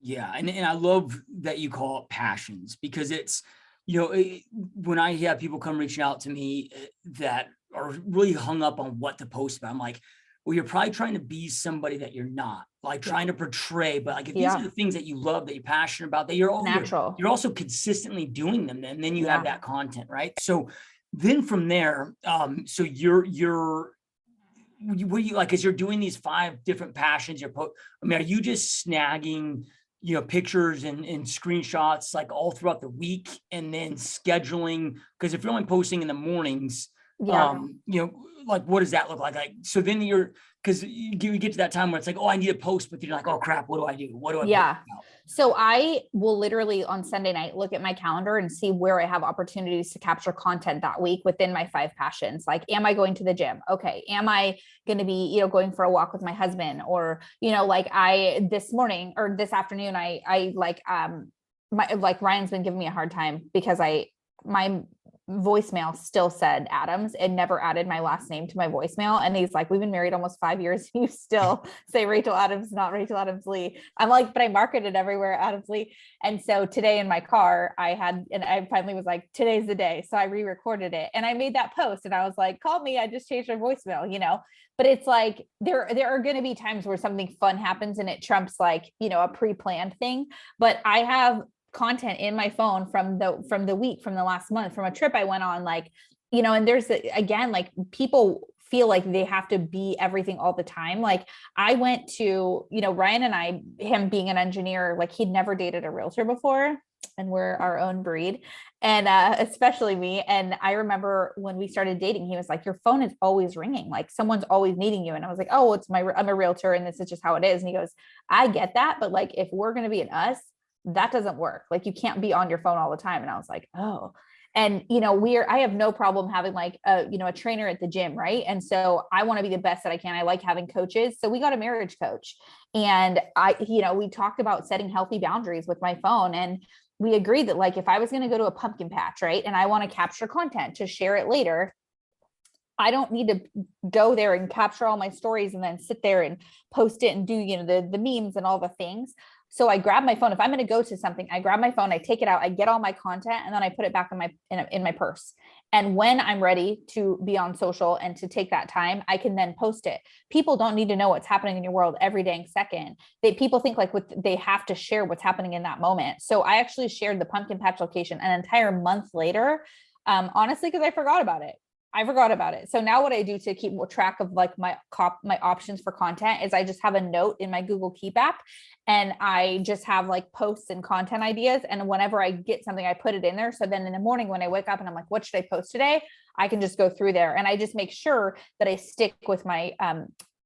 Yeah. And I love that you call it passions, because it's, when I have people come reaching out to me that are really hung up on what to post about, I'm like, well, you're probably trying to be somebody that you're not, like trying to portray, but like, if these are the things that you love, that you're passionate about, that you're natural, you're also consistently doing them, and then you have that content, right? So then from there, so you're as you're doing these 5 different passions, are you just snagging, pictures and screenshots like all throughout the week, and then scheduling? Because if you're only posting in the mornings, like, what does that look like? Like, so then because you get to that time where it's like, oh, I need a post, but you're like, oh crap, what do I do? What do I do? So I will literally on Sunday night look at my calendar and see where I have opportunities to capture content that week within my 5 passions. Like, am I going to the gym? Okay. Am I going to be, going for a walk with my husband? Or, this morning or this afternoon, Ryan's been giving me a hard time because my voicemail still said Adams and never added my last name to my voicemail. And he's like, we've been married almost 5 years. You still say Rachel Adams, not Rachel Adams Lee. I'm like, but I marketed everywhere Adams Lee. And so today in my car, I finally was like, today's the day. So I re-recorded it and I made that post and I was like, call me. I just changed my voicemail, but it's like, there are going to be times where something fun happens and it trumps like, a pre-planned thing. But I have content in my phone from the week, from the last month, from a trip I went on, and there's again, like, people feel like they have to be everything all the time. Like, I went to, Ryan and him being an engineer, like he'd never dated a realtor before, and we're our own breed. And especially me. And I remember when we started dating, he was like, your phone is always ringing. Like, someone's always needing you. And I was like, oh, I'm a realtor and this is just how it is. And he goes, I get that. But like, if we're going to be an us, that doesn't work. Like, you can't be on your phone all the time. And I was like, oh, and, I have no problem having like a trainer at the gym. Right. And so I want to be the best that I can. I like having coaches. So we got a marriage coach, and we talked about setting healthy boundaries with my phone. And we agreed that like, if I was going to go to a pumpkin patch, right, and I want to capture content to share it later, I don't need to go there and capture all my stories and then sit there and post it and do, the memes and all the things. So I grab my phone. If I'm going to go to something, I grab my phone, I take it out, I get all my content, and then I put it back in my purse. And when I'm ready to be on social and to take that time, I can then post it. People don't need to know what's happening in your world every dang second. People think like they have to share what's happening in that moment. So I actually shared the pumpkin patch location an entire month later, honestly, because I forgot about it. I forgot about it. So now what I do to keep more track of like my options for content is I just have a note in my Google Keep app, and I just have like posts and content ideas. And whenever I get something, I put it in there. So then in the morning when I wake up and I'm like, what should I post today? I can just go through there, and I just make sure that I stick with my,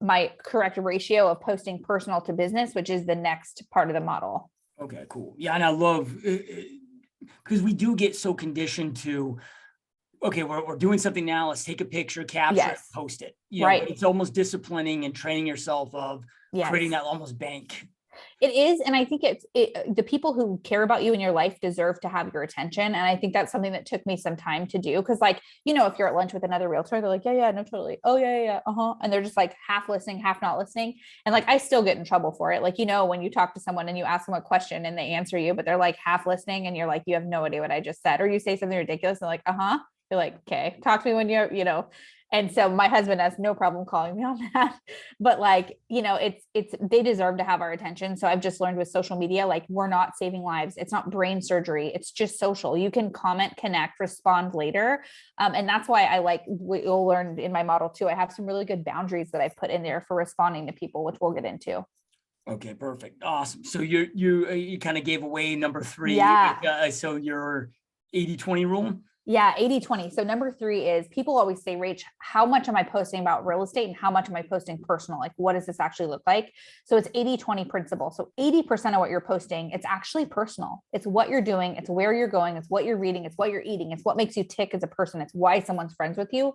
my correct ratio of posting personal to business, which is the next part of the model. Okay, cool. Yeah. And I love, because we do get so conditioned to, okay, we're doing something now. Let's take a picture, capture it, post it. You know, Right. it's almost disciplining and training yourself of creating that almost bank. It is. And I think the people who care about you in your life deserve to have your attention. And I think that's something that took me some time to do. Cause like, you know, if you're at lunch with another realtor, they're like, yeah, no, totally. Oh yeah. Uh-huh. And they're just like half listening, half not listening. And like, I still get in trouble for it. Like, you know, when you talk to someone and you ask them a question and they answer you, but they're like half listening and you're like, you have no idea what I just said, or you say something ridiculous and like, uh-huh. You're like, okay, talk to me when you're, you know. And so my husband has no problem calling me on that, but like, you know, they deserve to have our attention. So I've just learned with social media, like we're not saving lives. It's not brain surgery. It's just social. You can comment, connect, respond later. And that's why I like what you'll learn in my model too. I have some really good boundaries that I've put in there for responding to people, which we'll get into. Okay, perfect. Awesome. So you kind of gave away number 3. Yeah. So your 80-20 rule. Yeah, 80-20. So number 3 is people always say, Rach, how much am I posting about real estate and how much am I posting personal? Like, what does this actually look like? So it's 80-20 principle. So 80% of what you're posting, it's actually personal. It's what you're doing. It's where you're going. It's what you're reading. It's what you're eating. It's what makes you tick as a person. It's why someone's friends with you.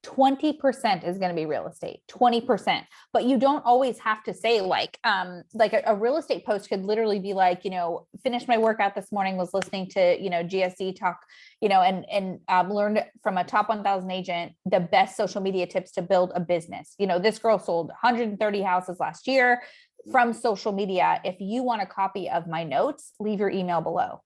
20% is going to be real estate, 20, but you don't always have to say like a real estate post could literally be like, you know, finished my workout this morning, was listening to, you know, GSD talk, you know, and learned from a top 1,000 agent, the best social media tips to build a business. You know, this girl sold 130 houses last year from social media. If you want a copy of my notes, leave your email below.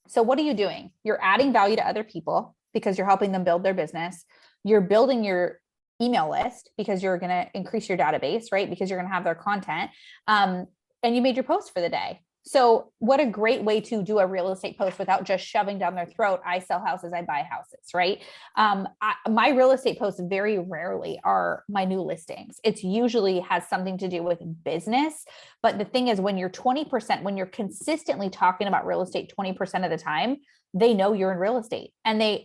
So what are you doing? You're adding value to other people because you're helping them build their business. You're building your email list because you're going to increase your database, right? Because you're going to have their content. And you made your post for the day. So what a great way to do a real estate post without just shoving down their throat. I sell houses, I buy houses, right? My real estate posts very rarely are my new listings. It's usually has something to do with business. But the thing is, when you're 20%, when you're consistently talking about real estate 20% of the time, they know you're in real estate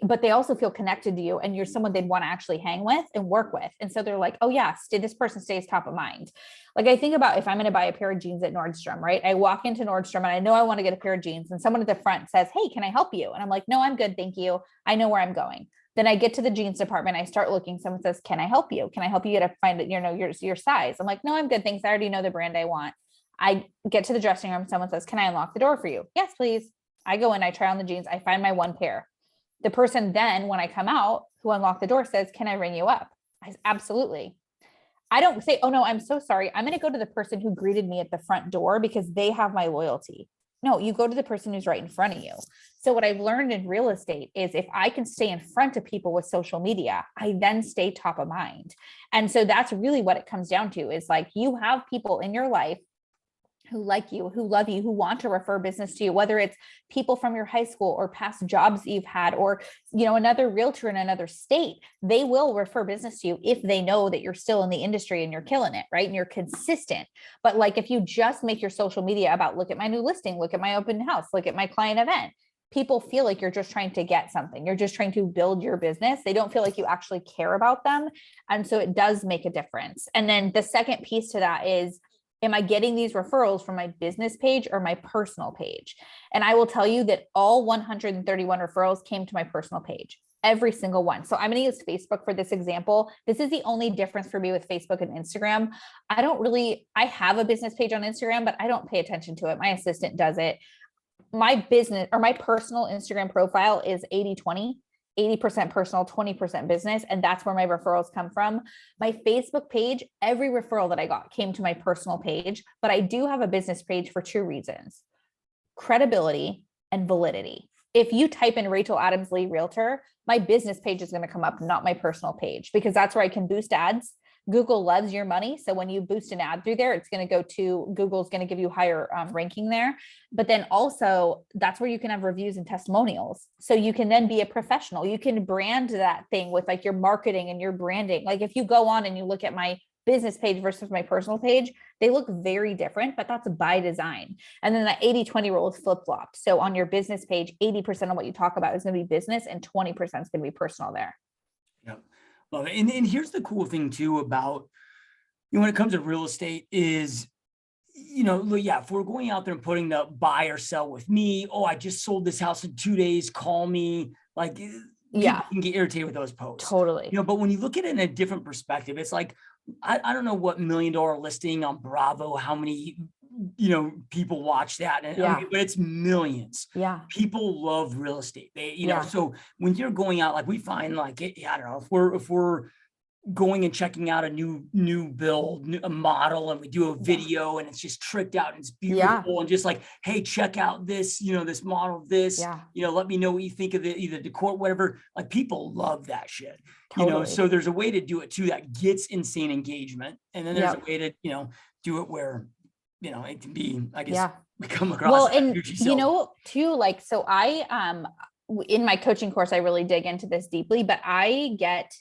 but they also feel connected to you and you're someone they'd want to actually hang with and work with. And so they're like, oh yeah, this person stays top of mind. Like I think about if I'm going to buy a pair of jeans at Nordstrom, right? I walk into Nordstrom and I know I want to get a pair of jeans and someone at the front says, hey, can I help you? And I'm like, no, I'm good. Thank you. I know where I'm going. Then I get to the jeans department. I start looking, someone says, can I help you? Can I help you to find it? You know, your size. I'm like, no, I'm good. Thanks. I already know the brand I want. I get to the dressing room. Someone says, can I unlock the door for you? Yes, please. I go in, I try on the jeans, I find my one pair. The person then, when I come out, who unlocked the door says, can I ring you up? I said, absolutely. I don't say, oh no, I'm so sorry. I'm going to go to the person who greeted me at the front door because they have my loyalty. No, you go to the person who's right in front of you. So what I've learned in real estate is if I can stay in front of people with social media, I then stay top of mind. And so that's really what it comes down to is like, you have people in your life who like you, who love you, who want to refer business to you, whether it's people from your high school or past jobs that you've had, or, you know, another realtor in another state, they will refer business to you if they know that you're still in the industry and you're killing it, right? And you're consistent. But like, if you just make your social media about, look at my new listing, look at my open house, look at my client event, people feel like you're just trying to get something. You're just trying to build your business. They don't feel like you actually care about them. And so it does make a difference. And then the second piece to that is, am I getting these referrals from my business page or my personal page? And I will tell you that all 131 referrals came to my personal page, every single one. So I'm going to use Facebook for this example. This is the only difference for me with Facebook and Instagram. I have a business page on Instagram, but I don't pay attention to it. My assistant does it. My business or my personal Instagram profile is 80-20. 80% personal, 20% business. And that's where my referrals come from. My Facebook page, every referral that I got came to my personal page, but I do have a business page for 2 reasons: credibility and validity. If you type in Rachel Adams Lee Realtor, my business page is going to come up, not my personal page, because that's where I can boost ads. Google loves your money. So when you boost an ad through there, it's going to go to Google's going to give you higher ranking there. But then also that's where you can have reviews and testimonials. So you can then be a professional. You can brand that thing with like your marketing and your branding. Like if you go on and you look at my business page versus my personal page, they look very different, but that's by design. And then that 80-20 rule is flip-flopped. So on your business page, 80% of what you talk about is going to be business and 20% is going to be personal there. Yeah. Love it. And here's the cool thing too about, when it comes to real estate is, if we're going out there and putting the buy or sell with me, oh, I just sold this house in 2 days, call me, like, people can get irritated with those posts. Totally. But when you look at it in a different perspective, it's like, I don't know what $1 million listing on Bravo, how many, people watch that. But it's millions. Yeah. People love real estate. They, so when you're going out, like we find like, I don't know, if we're going and checking out a new build, a model, and we do a video and it's just tricked out and it's beautiful and just like, hey, check out this, this model, let me know what you think of it, either decor, whatever. Like people love that shit, Totally. So there's a way to do it too that gets insane engagement. And then there's a way to, do it where, it can be, I guess, we come across. Well, and too, like, so I, in my coaching course, I really dig into this deeply, but I get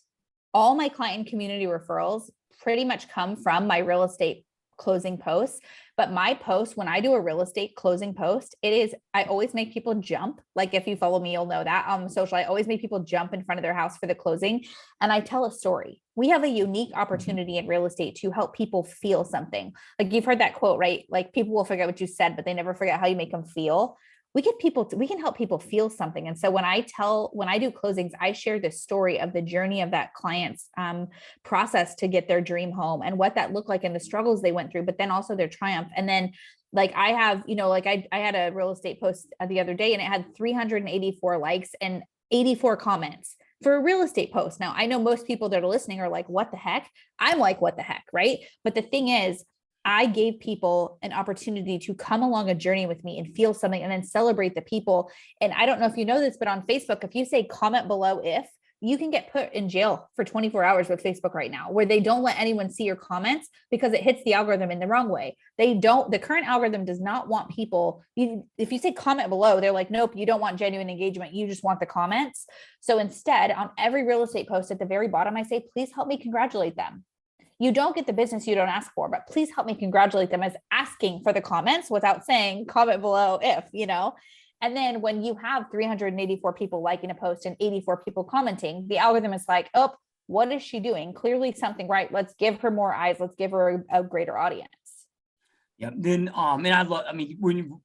all my client community referrals pretty much come from my real estate closing posts. But my post, when I do a real estate closing post, I always make people jump. Like if you follow me, you'll know that on social, I always make people jump in front of their house for the closing. And I tell a story. We have a unique opportunity in real estate to help people feel something. Like you've heard that quote, right? Like people will forget what you said, but they never forget how you make them feel. We can help people feel something. And so when I do closings, I share the story of the journey of that client's process to get their dream home and what that looked like and the struggles they went through, but then also their triumph. And then like I have, I had a real estate post the other day and it had 384 likes and 84 comments for a real estate post. Now I know most people that are listening are like, what the heck? I'm like, what the heck? Right. But the thing is, I gave people an opportunity to come along a journey with me and feel something and then celebrate the people. And I don't know if you know this, but on Facebook, if you say comment below, you can get put in jail for 24 hours with Facebook right now, where they don't let anyone see your comments because it hits the algorithm in the wrong way. The current algorithm does not want people. If you say comment below, they're like, nope, you don't want genuine engagement. You just want the comments. So instead, on every real estate post at the very bottom, I say, please help me congratulate them. You don't get the business you don't ask for, but please help me congratulate them as asking for the comments without saying comment below and then when you have 384 people liking a post and 84 people commenting, the algorithm is like, oh, what is she doing? Clearly something right. Let's give her more eyes. Let's give her a greater audience. Yeah. Then, when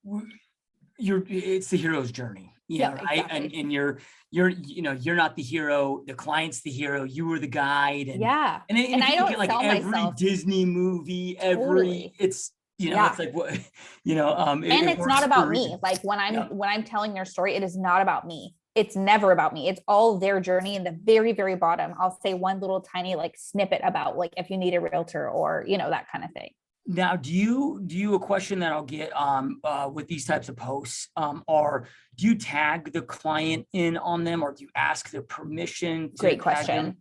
it's the hero's journey. Right. Exactly. And you're not the hero, the client's the hero, you were the guide. And I don't get like sell every myself. Disney movie, it's like what, and it's not about me. Like when I'm telling their story, it is not about me. It's never about me. It's all their journey. In the very, very bottom, I'll say one little tiny like snippet about like if you need a realtor or, that kind of thing. Now, do you a question that I'll get with these types of posts are, do you tag the client in on them or do you ask their permission? Great question.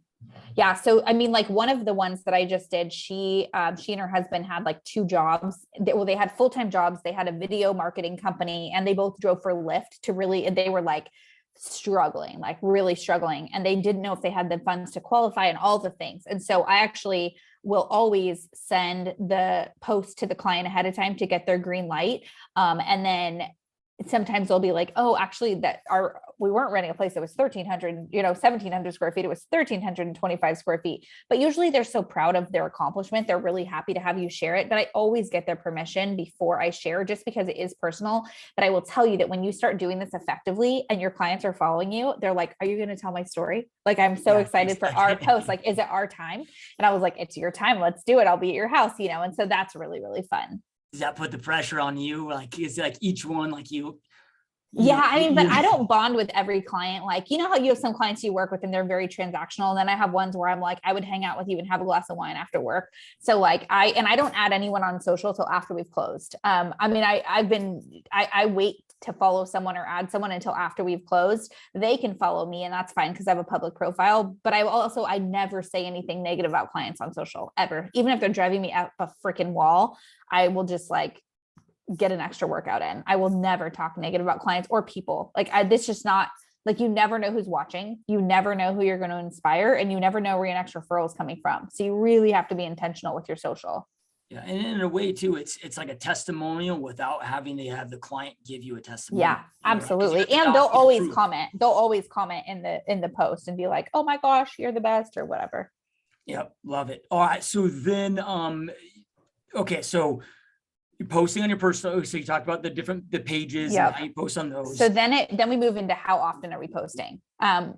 Yeah. So, like one of the ones that I just did, she and her husband had like 2 jobs. They had full-time jobs. They had a video marketing company and they both drove for Lyft and they were like struggling, like really struggling. And they didn't know if they had the funds to qualify and all the things. And so I actually will always send the post to the client ahead of time to get their green light. And then sometimes they'll be like, oh, actually we weren't renting a place that was 1,700 square feet. It was 1,325 square feet. But usually they're so proud of their accomplishment. They're really happy to have you share it. But I always get their permission before I share, just because it is personal. But I will tell you that when you start doing this effectively and your clients are following you, they're like, are you going to tell my story? Like, I'm so excited for our post. Like, is it our time? And I was like, it's your time. Let's do it. I'll be at your house, And so that's really, really fun. Does that put the pressure on you? Like, is it like each one, like you Yeah. I mean, but I don't bond with every client. Like, you know how you have some clients you work with and they're very transactional. And then I have ones where I'm like, I would hang out with you and have a glass of wine after work. So like I don't add anyone on social till after we've closed. I mean, I wait to follow someone or add someone until after we've closed. They can follow me and that's fine because I have a public profile, but I never say anything negative about clients on social ever. Even if they're driving me up a freaking wall, I will just like get an extra workout in. I will never talk negative about clients or people. Like this just not like, you never know who's watching. You never know who you're going to inspire and you never know where your next referral is coming from. So you really have to be intentional with your social. Yeah. And in a way too, it's like a testimonial without having to have the client give you a testimonial. Yeah, absolutely. And they'll always comment. They'll always comment in the post and be like, oh my gosh, you're the best or whatever. Yep. Love it. All right. So then, okay. So you're posting on your personal, so you talked about the pages and how you post on those. So then we move into how often are we posting?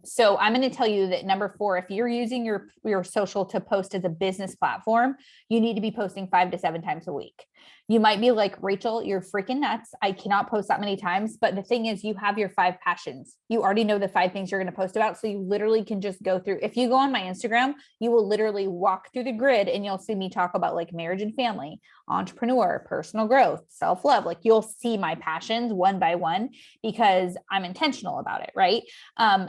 So I'm going to tell you that number 4, if you're using your social to post as a business platform, you need to be posting 5 to 7 times a week. You might be like, Rachel, you're freaking nuts. I cannot post that many times. But the thing is, you have your 5 passions. You already know the 5 things you're going to post about. So you literally can just go through. If you go on my Instagram, you will literally walk through the grid and you'll see me talk about like marriage and family, entrepreneur, personal growth, self-love. Like you'll see my passions one by one because I'm intentional about it. Right.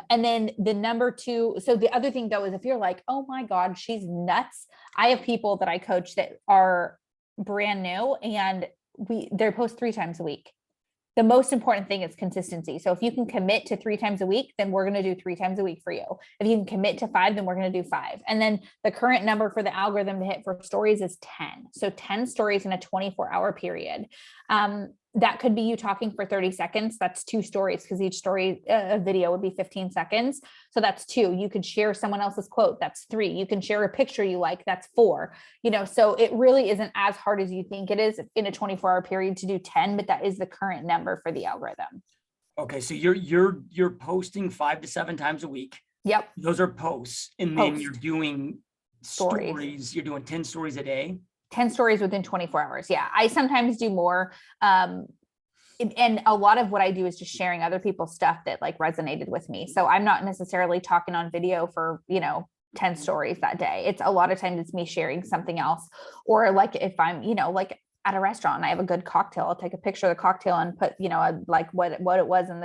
And then the number 2, so the other thing though, is if you're like, oh my God, she's nuts. I have people that I coach that are brand new and they post 3 times a week. The most important thing is consistency. So if you can commit to 3 times a week, then we're going to do 3 times a week for you. If you can commit to 5, then we're going to do 5. And then the current number for the algorithm to hit for stories is 10. So 10 stories in a 24-hour period. That could be you talking for 30 seconds. That's 2 stories because each story, a video would be 15 seconds. So that's 2. You could share someone else's quote. That's 3. You can share a picture you like. That's 4. So it really isn't as hard as you think it is in a 24-hour period to do 10, but that is the current number for the algorithm. Okay. So you're posting 5 to 7 times a week. Yep. Those are posts. And then you're doing stories. You're doing 10 stories a day. 10 stories within 24 hours. Yeah. I sometimes do more. And a lot of what I do is just sharing other people's stuff that like resonated with me. So I'm not necessarily talking on video for, 10 stories that day. It's a lot of times it's me sharing something else. Or like if I'm, like at a restaurant and I have a good cocktail, I'll take a picture of the cocktail and put, like what it was in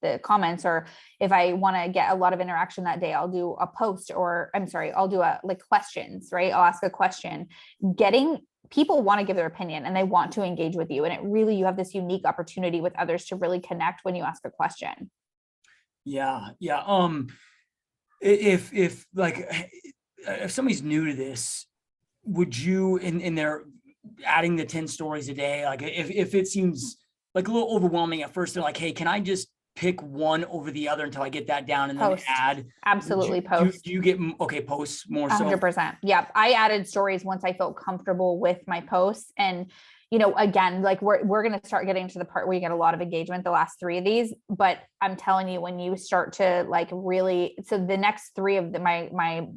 the comments. Or if I want to get a lot of interaction that day, I'll do a post I'll do questions, right? I'll ask a question. People want to give their opinion and they want to engage with you. And you have this unique opportunity with others to really connect when you ask a question. Yeah. Yeah. If somebody's new to this, would you, in their adding the 10 stories a day, like if it seems like a little overwhelming at first, they're like, hey, can I just pick one over the other until I get that down and then add? Absolutely. Post. Do you get, posts more so? 100%. Yeah. I added stories once I felt comfortable with my posts. And, again, like we're going to start getting to the part where you get a lot of engagement, the last 3 of these, but I'm telling you, when you start to like really, so the next 3 of my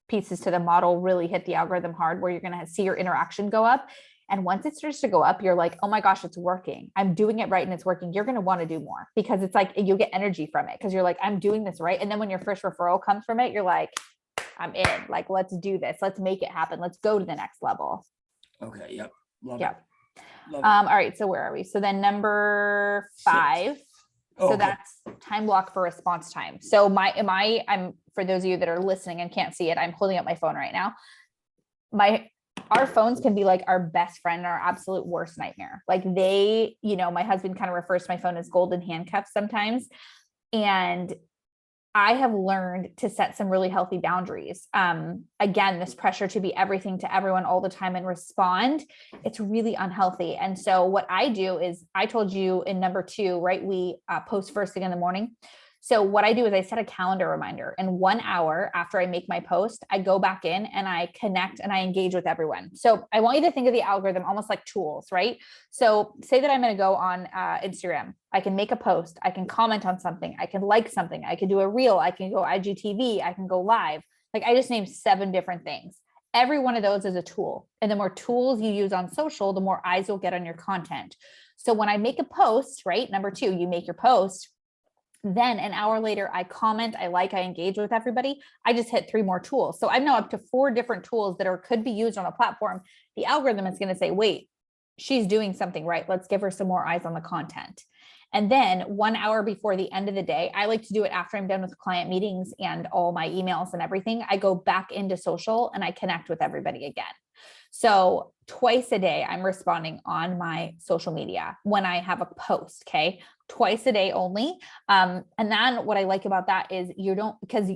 pieces to the model really hit the algorithm hard, where you're going to see your interaction go up. And once it starts to go up, you're like, oh my gosh, it's working. I'm doing it right. And it's working. You're going to want to do more because it's like, you get energy from it. Cause you're like, I'm doing this right. And then when your first referral comes from it, you're like, I'm in, like, let's do this. Let's make it happen. Let's go to the next level. Okay. Yep. Love it. All right. So where are we? So then number 5. So that's time block for response time. So I'm for those of you that are listening and can't see it, I'm holding up my phone right now. Our phones can be like our best friend, our absolute worst nightmare. Like my husband kind of refers to my phone as golden handcuffs sometimes. And I have learned to set some really healthy boundaries. Again, this pressure to be everything to everyone all the time and respond, it's really unhealthy. And so what I do is, I told you in number 2, right? We post first thing in the morning. So what I do is I set a calendar reminder, and 1 hour after I make my post, I go back in and I connect and I engage with everyone. So I want you to think of the algorithm almost like tools, right? So say that I'm going to go on Instagram. I can make a post. I can comment on something. I can like something. I can do a reel. I can go IGTV. I can go live. Like I just named 7 different things. Every one of those is a tool. And the more tools you use on social, the more eyes you'll get on your content. So when I make a post, right? Number 2, you make your post. Then an hour later, I comment, I engage with everybody. I just hit 3 more tools. So I'm now up to 4 different tools that could be used on a platform. The algorithm is going to say, wait, she's doing something right. Let's give her some more eyes on the content. And then 1 hour before the end of the day, I like to do it after I'm done with client meetings and all my emails and everything. I go back into social and I connect with everybody again. So twice a day, I'm responding on my social media when I have a post. Okay. Twice a day only. And then what I like about that is because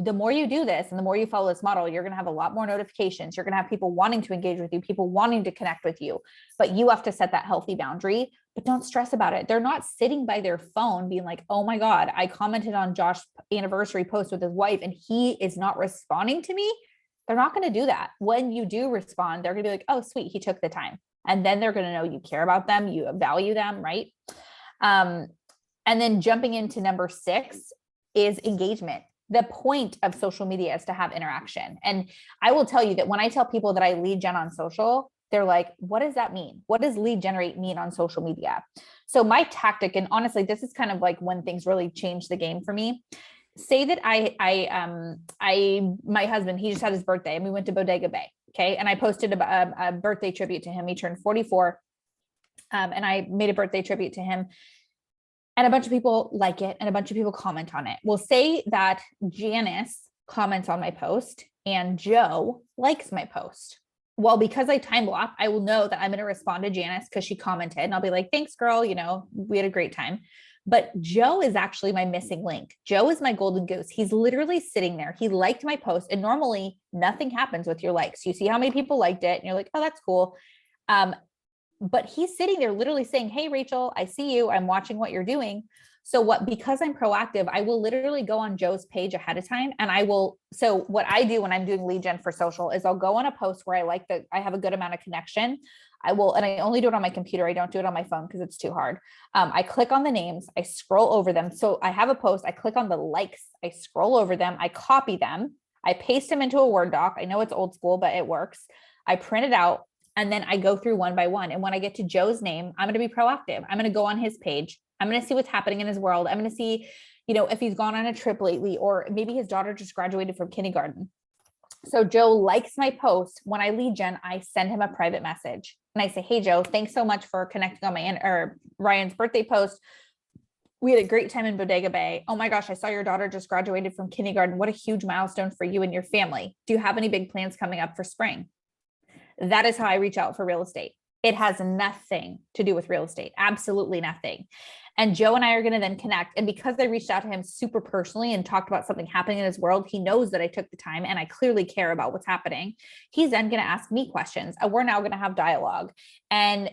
the more you do this and the more you follow this model, you're going to have a lot more notifications. You're going to have people wanting to engage with you, people wanting to connect with you, but you have to set that healthy boundary, but don't stress about it. They're not sitting by their phone being like, oh my God, I commented on Josh's anniversary post with his wife and he is not responding to me. They're not going to do that. When you do respond, they're going to be like, oh, sweet, he took the time. And then they're going to know you care about them, you value them, right? And then jumping into number 6 is engagement. The point of social media is to have interaction. And I will tell you that when I tell people that I lead gen on social, they're like, what does that mean? What does lead generate mean on social media? So my tactic, and honestly, this is kind of like when things really change the game for me. Say that my husband, he just had his birthday and we went to Bodega Bay. Okay. And I posted a birthday tribute to him. He turned 44. And I made a birthday tribute to him and a bunch of people like it and a bunch of people comment on it. Well, say that Janice comments on my post and Joe likes my post. Well, because I time block, I will know that I'm going to respond to Janice because she commented and I'll be like, thanks, girl. We had a great time. But Joe is actually my missing link. Joe is my golden goose. He's literally sitting there. He liked my post. And normally nothing happens with your likes. You see how many people liked it and you're like, oh, that's cool. But he's sitting there literally saying, hey, Rachel, I see you. I'm watching what you're doing. So because I'm proactive, I will literally go on Joe's page ahead of time. And so what I do when I'm doing lead gen for social is I'll go on a post where I have a good amount of connection. And I only do it on my computer. I don't do it on my phone because it's too hard. I click on the names, I scroll over them. So I have a post, I click on the likes, I scroll over them, I copy them, I paste them into a Word doc. I know it's old school, but it works. I print it out. And then I go through one by one. And when I get to Joe's name, I'm going to be proactive. I'm going to go on his page. I'm going to see what's happening in his world. I'm going to see, if he's gone on a trip lately, or maybe his daughter just graduated from kindergarten. So Joe likes my post. When I lead gen, I send him a private message and I say, hey, Joe, thanks so much for connecting on Ryan's birthday post. We had a great time in Bodega Bay. Oh my gosh, I saw your daughter just graduated from kindergarten. What a huge milestone for you and your family. Do you have any big plans coming up for spring? That is how I reach out for real estate. It has nothing to do with real estate. Absolutely nothing. And Joe and I are going to then connect. And because I reached out to him super personally and talked about something happening in his world, he knows that I took the time and I clearly care about what's happening. He's then going to ask me questions. And we're now going to have dialogue. And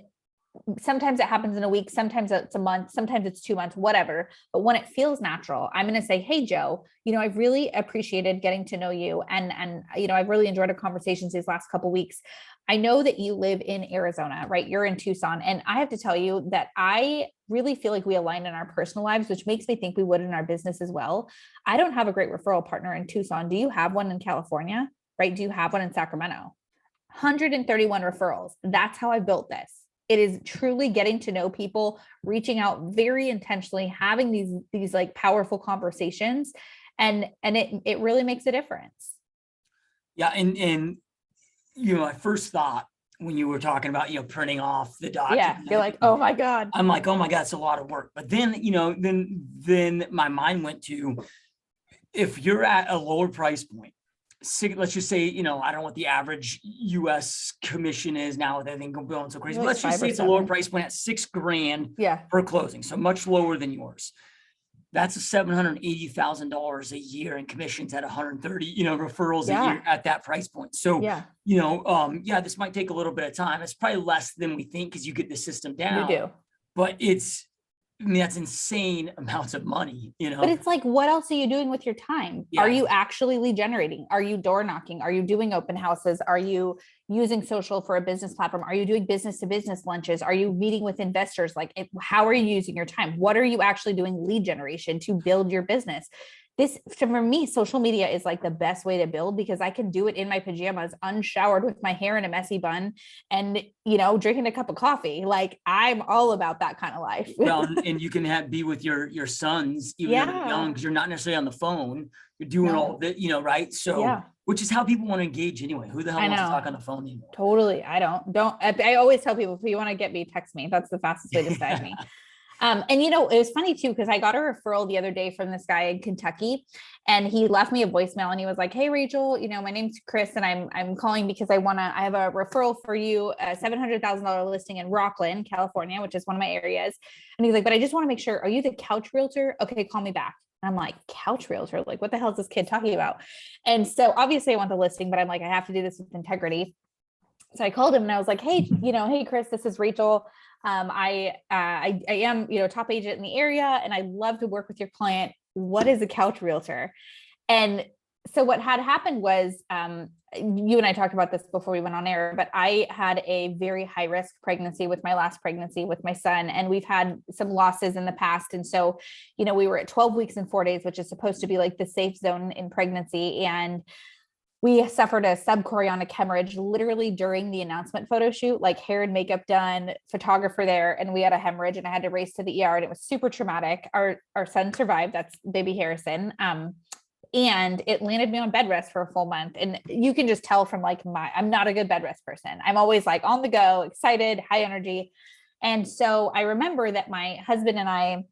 sometimes it happens in a week, sometimes it's a month, sometimes it's 2 months, whatever. But when it feels natural, I'm going to say, hey, Joe, I've really appreciated getting to know you. And I've really enjoyed our conversations these last couple of weeks. I know that you live in Arizona, right? You're in Tucson. And I have to tell you that I really feel like we align in our personal lives, which makes me think we would in our business as well. I don't have a great referral partner in Tucson. Do you have one in California, right? Do you have one in Sacramento? 131 referrals. That's how I built this. It is truly getting to know people, reaching out very intentionally, having these like powerful conversations. And it really makes a difference. Yeah. And my first thought when you were talking about, printing off the document. Yeah. You're like, oh my God. I'm like, oh my God, it's a lot of work. But then, then my mind went to, if you're at a lower price point, let's just say, I don't know what the average US commission is now with everything going so crazy. Like let's just say it's a lower price point at $6,000 per closing. So much lower than yours. That's $780,000 a year in commissions at 130, referrals a year at that price point. So, this might take a little bit of time. It's probably less than we think because you get the system down. You do. But that's insane amounts of money, But it's like, what else are you doing with your time? Yeah. Are you actually lead generating? Are you door knocking? Are you doing open houses? Are you using social for a business platform? Are you doing business to business lunches? Are you meeting with investors? How are you using your time? What are you actually doing lead generation to build your business? so for me, social media is like the best way to build, because I can do it in my pajamas, unshowered, with my hair in a messy bun, and, drinking a cup of coffee. Like, I'm all about that kind of life. Well, and you can be with your sons, even though they're young, because you're not necessarily on the phone. You're doing all of it, right? So, which is how people want to engage anyway. Who the hell wants to talk on the phone anymore? Totally. I always tell people, if you want to get me, text me. That's the fastest way to snag me. And it was funny too, because I got a referral the other day from this guy in Kentucky, and he left me a voicemail, and he was like, "Hey, Rachel, my name's Chris, and I'm calling because I have a referral for you, a $700,000 listing in Rockland, California, which is one of my areas." And he's like, "But I just want to make sure, are you the couch realtor? Okay, call me back." And I'm like, "Couch realtor? Like, what the hell is this kid talking about?" And so obviously I want the listing, but I'm like, I have to do this with integrity. So I called him and I was like, "Hey, hey, Chris, this is Rachel. I am, top agent in the area, and I love to work with your client. What is a couch realtor?" And so what had happened was, you and I talked about this before we went on air, but I had a very high risk pregnancy with my last pregnancy with my son, and we've had some losses in the past. And so, we were at 12 weeks and 4 days, which is supposed to be like the safe zone in pregnancy. And we suffered a subchorionic hemorrhage literally during the announcement photo shoot, like hair and makeup done, photographer there, and we had a hemorrhage, and I had to race to the ER, and it was super traumatic. Our son survived. That's baby Harrison. And it landed me on bed rest for a full month. And you can just tell from like I'm not a good bed rest person. I'm always like on the go, excited, high energy. And so I remember that my husband and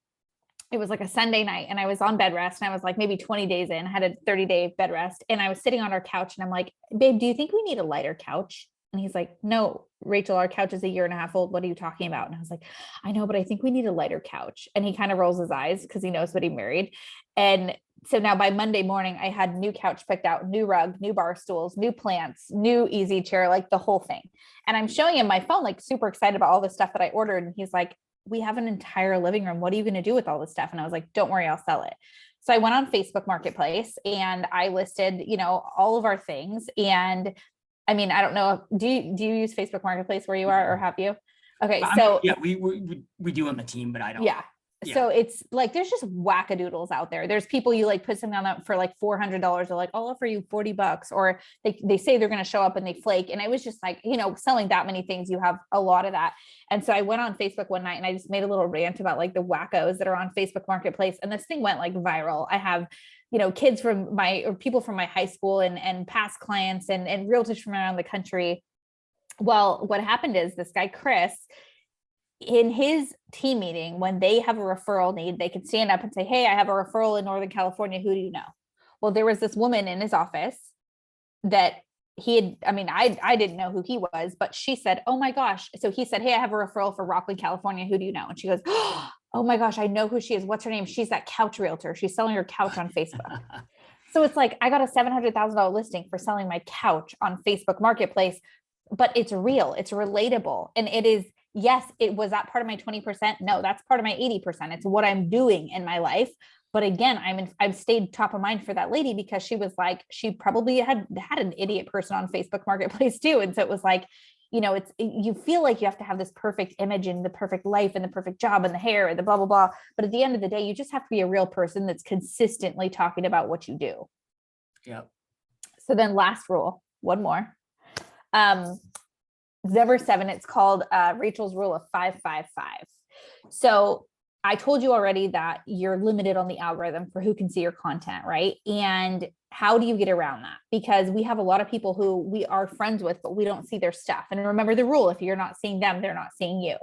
it was like a Sunday night, and I was on bed rest, and I was like maybe 20 days in, had a 30-day bed rest. And I was sitting on our couch, and I'm like, "Babe, do you think we need a lighter couch?" And he's like, "No, Rachel, our couch is a year and a half old. What are you talking about?" And I was like, "I know, but I think we need a lighter couch." And he kind of rolls his eyes because he knows what he married. And so now by Monday morning, I had new couch picked out, new rug, new bar stools, new plants, new easy chair, like the whole thing. And I'm showing him my phone, like super excited about all the stuff that I ordered. And he's like, "We have an entire living room. What are you going to do with all this stuff?" And I was like, "Don't worry, I'll sell it." So I went on Facebook Marketplace, and I listed, all of our things. And I mean, I don't know, do you use Facebook Marketplace where you are, or have you? Okay. So yeah, we do on the team, but I don't. Yeah. So it's like, there's just wackadoodles out there. There's people, you like put something on that for like $400. They're like, "I'll offer you $40, or they say they're going to show up and they flake. And it was just like, selling that many things, you have a lot of that. And so I went on Facebook one night, and I just made a little rant about like the wackos that are on Facebook Marketplace. And this thing went like viral. I have, kids or people from my high school and past clients and realtors from around the country. Well, what happened is this guy, Chris, in his team meeting, when they have a referral need, they can stand up and say, "Hey, I have a referral in Northern California. Who do you know?" Well, there was this woman in his office that I didn't know who he was, but she said, "Oh my gosh." So he said, "Hey, I have a referral for Rockland, California. Who do you know?" And she goes, "Oh my gosh, I know who she is. What's her name?" "She's that couch realtor. She's selling her couch on Facebook." So it's like, I got a $700,000 listing for selling my couch on Facebook Marketplace, but it's real, it's relatable. And it is, yes, it was that part of my 20%. No, that's part of my 80%. It's what I'm doing in my life. But again, I've stayed top of mind for that lady, because she was like, she probably had an idiot person on Facebook Marketplace too. And so it was like, you feel like you have to have this perfect image and the perfect life and the perfect job and the hair and the blah, blah, blah. But at the end of the day, you just have to be a real person that's consistently talking about what you do. Yeah. So then last rule, one more. Number 7, it's called Rachel's rule of 5-5-5. So I told you already that you're limited on the algorithm for who can see your content, right? And how do you get around that? Because we have a lot of people who we are friends with, but we don't see their stuff. And remember the rule, if you're not seeing them, they're not seeing you.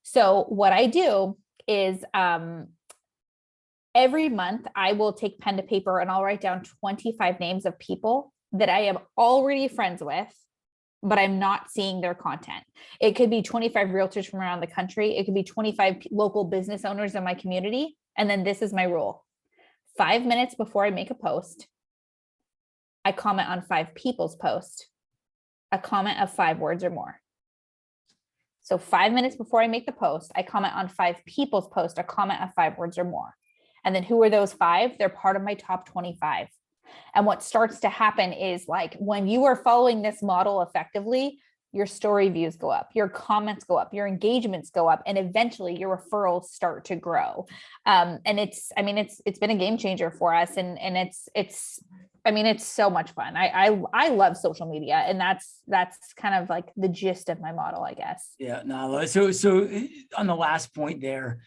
So what I do is every month I will take pen to paper, and I'll write down 25 names of people that I am already friends with, but I'm not seeing their content. It could be 25 realtors from around the country. It could be 25 local business owners in my community. And then this is my rule. 5 minutes before I make a post, I comment on 5 people's post, a comment of 5 words or more. So 5 minutes before I make the post, I comment on 5 people's post, a comment of 5 words or more. And then who are those 5? They're part of my top 25. And what starts to happen is, like, when you are following this model effectively, your story views go up, your comments go up, your engagements go up, and eventually your referrals start to grow. And it's been a game changer for us. And it's so much fun. I love social media, and that's kind of like the gist of my model, I guess. Yeah, no. So on the last point there,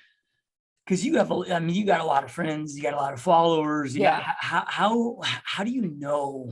because you got a lot of friends, you got a lot of followers. How do you know?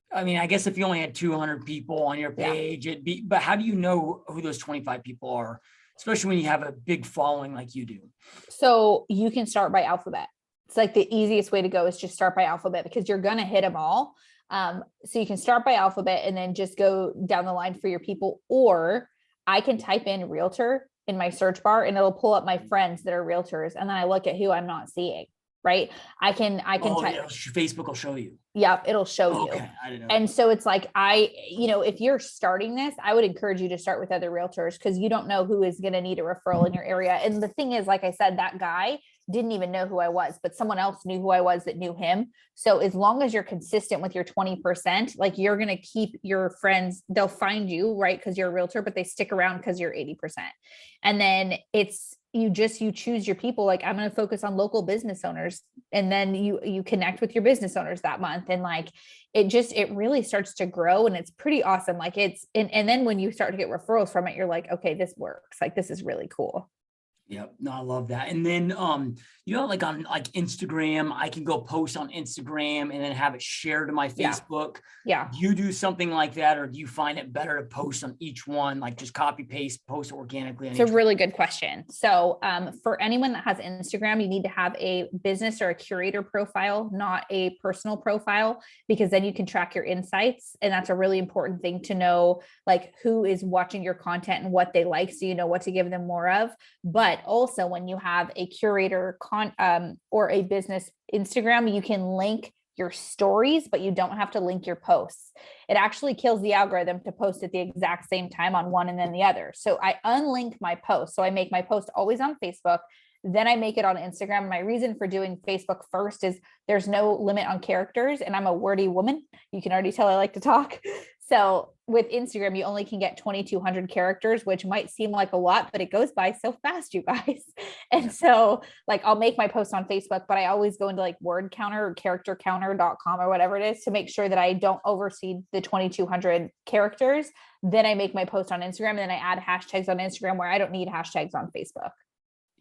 I mean, I guess if you only had 200 people on your page, but how do you know who those 25 people are, especially when you have a big following like you do? So you can start by alphabet. It's like the easiest way to go is just start by alphabet, because you're going to hit them all. So you can start by alphabet and then just go down the line for your people, or I can type in realtor in my search bar and it'll pull up my friends that are realtors. And then I look at who I'm not seeing. Right. I can type. Facebook will show you. Yep. It'll show you. I didn't know. And so it's like, if you're starting this, I would encourage you to start with other realtors, because you don't know who is going to need a referral in your area. And the thing is, like I said, that guy didn't even know who I was, but someone else knew who I was that knew him. So as long as you're consistent with your 20%, like, you're going to keep your friends, they'll find you, right? Because you're a realtor, but they stick around because you're 80%. And then you choose your people. Like, I'm going to focus on local business owners. And then you connect with your business owners that month. And like, it really starts to grow, and it's pretty awesome. Like and then when you start to get referrals from it, you're like, okay, this works. Like, this is really cool. Yep. No, I love that. And then, like on like Instagram, I can go post on Instagram and then have it shared to my Facebook. Yeah. Do you do something like that, or do you find it better to post on each one, like just copy paste, post organically? It's a really good question. So, for anyone that has Instagram, you need to have a business or a curator profile, not a personal profile, because then you can track your insights. And that's a really important thing to know, like who is watching your content and what they like, so you know what to give them more of. But also, when you have a curator or a business Instagram, you can link your stories, but you don't have to link your posts. It actually kills the algorithm to post at the exact same time on one and then the other. So I unlink my post. So I make my post always on Facebook. Then I make it on Instagram. My reason for doing Facebook first is there's no limit on characters, and I'm a wordy woman. You can already tell I like to talk. So with Instagram, you only can get 2,200 characters, which might seem like a lot, but it goes by so fast, you guys. And so like, I'll make my post on Facebook, but I always go into like word counter or charactercounter.com or whatever it is to make sure that I don't oversee the 2,200 characters. Then I make my post on Instagram, and then I add hashtags on Instagram where I don't need hashtags on Facebook.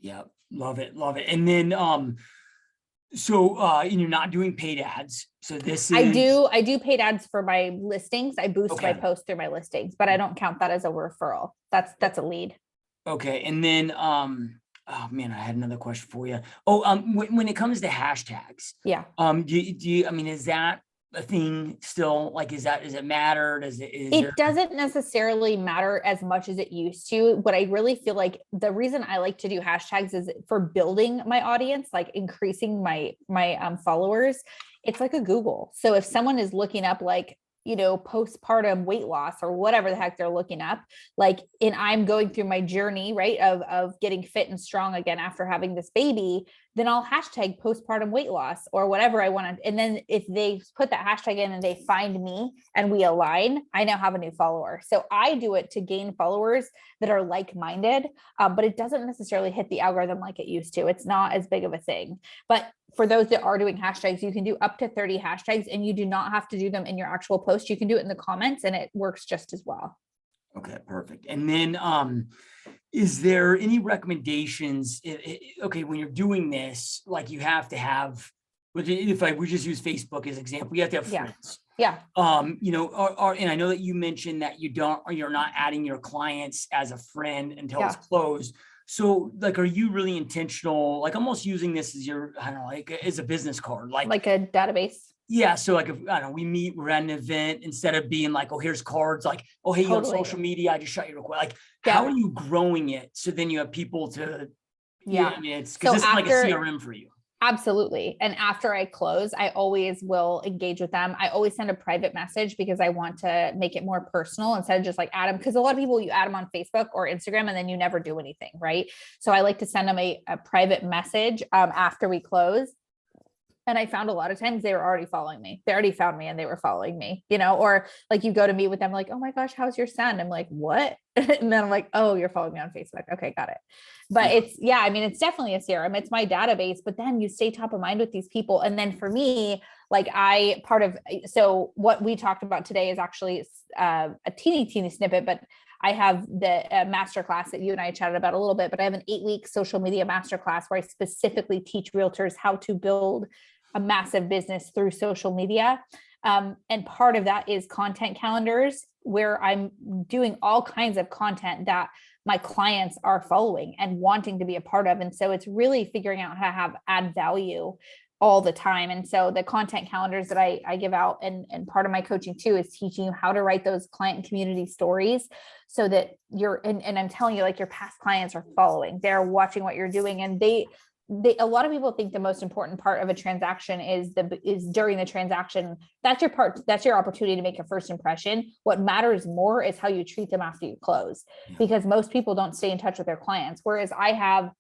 Yeah. Love it. Love it. And then, and you're not doing paid ads. So this is, I do paid ads for my listings. I boost my posts through my listings, but I don't count that as a referral. That's a lead. Okay. And then, oh man, I had another question for you. When it comes to hashtags, do you, is that a thing still? Like, does it matter? It doesn't necessarily matter as much as it used to. What I really feel like the reason I like to do hashtags is for building my audience, like increasing my followers. It's like a Google. So if someone is looking up like, postpartum weight loss or whatever the heck they're looking up, like, and I'm going through my journey, right, of getting fit and strong again after having this baby, then I'll hashtag postpartum weight loss or whatever I want to. And then if they put that hashtag in and they find me and we align, I now have a new follower. So I do it to gain followers that are like-minded, but it doesn't necessarily hit the algorithm like it used to. It's not as big of a thing. But for those that are doing hashtags, you can do up to 30 hashtags, and you do not have to do them in your actual post. You can do it in the comments, and it works just as well. Okay, perfect. And then, is there any recommendations? When you're doing this, like you have to have, if we just use Facebook as an example, you have to have friends. Yeah. And I know that you mentioned that you're not adding your clients as a friend until it's closed. So like, are you really intentional, like almost using this as your, I don't know, like as a business card, like a database? Yeah. So like, if, I don't know, we're at an event, instead of being like, oh, here's cards, like, oh, hey, you on social media, I just shot you real quick. Like, how are you growing it? So then you have people to, it's because this is like a CRM for you. Absolutely. And after I close, I always will engage with them. I always send a private message because I want to make it more personal instead of just like add them. Because a lot of people, you add them on Facebook or Instagram and then you never do anything. Right. So I like to send them a private message after we close. And I found a lot of times they were already following me. They already found me and they were following me, or like you go to meet with them, like, oh my gosh, how's your son? I'm like, what? And then I'm like, oh, you're following me on Facebook. Okay, got it. But it's definitely a CRM. It's my database, but then you stay top of mind with these people. And then for me, like so what we talked about today is actually a teeny snippet, but I have the masterclass that you and I chatted about a little bit, but I have an 8-week social media masterclass where I specifically teach realtors how to build a massive business through social media. And part of that is content calendars, where I'm doing all kinds of content that my clients are following and wanting to be a part of. And so it's really figuring out how to add value all the time. And so the content calendars that I give out, and part of my coaching too, is teaching you how to write those client and community stories so that and I'm telling you, like, your past clients are following, they're watching what you're doing. And a lot of people think the most important part of a transaction is during the transaction. That's your opportunity to make a first impression. What matters more is how you treat them after you close, because most people don't stay in touch with their clients. Whereas I have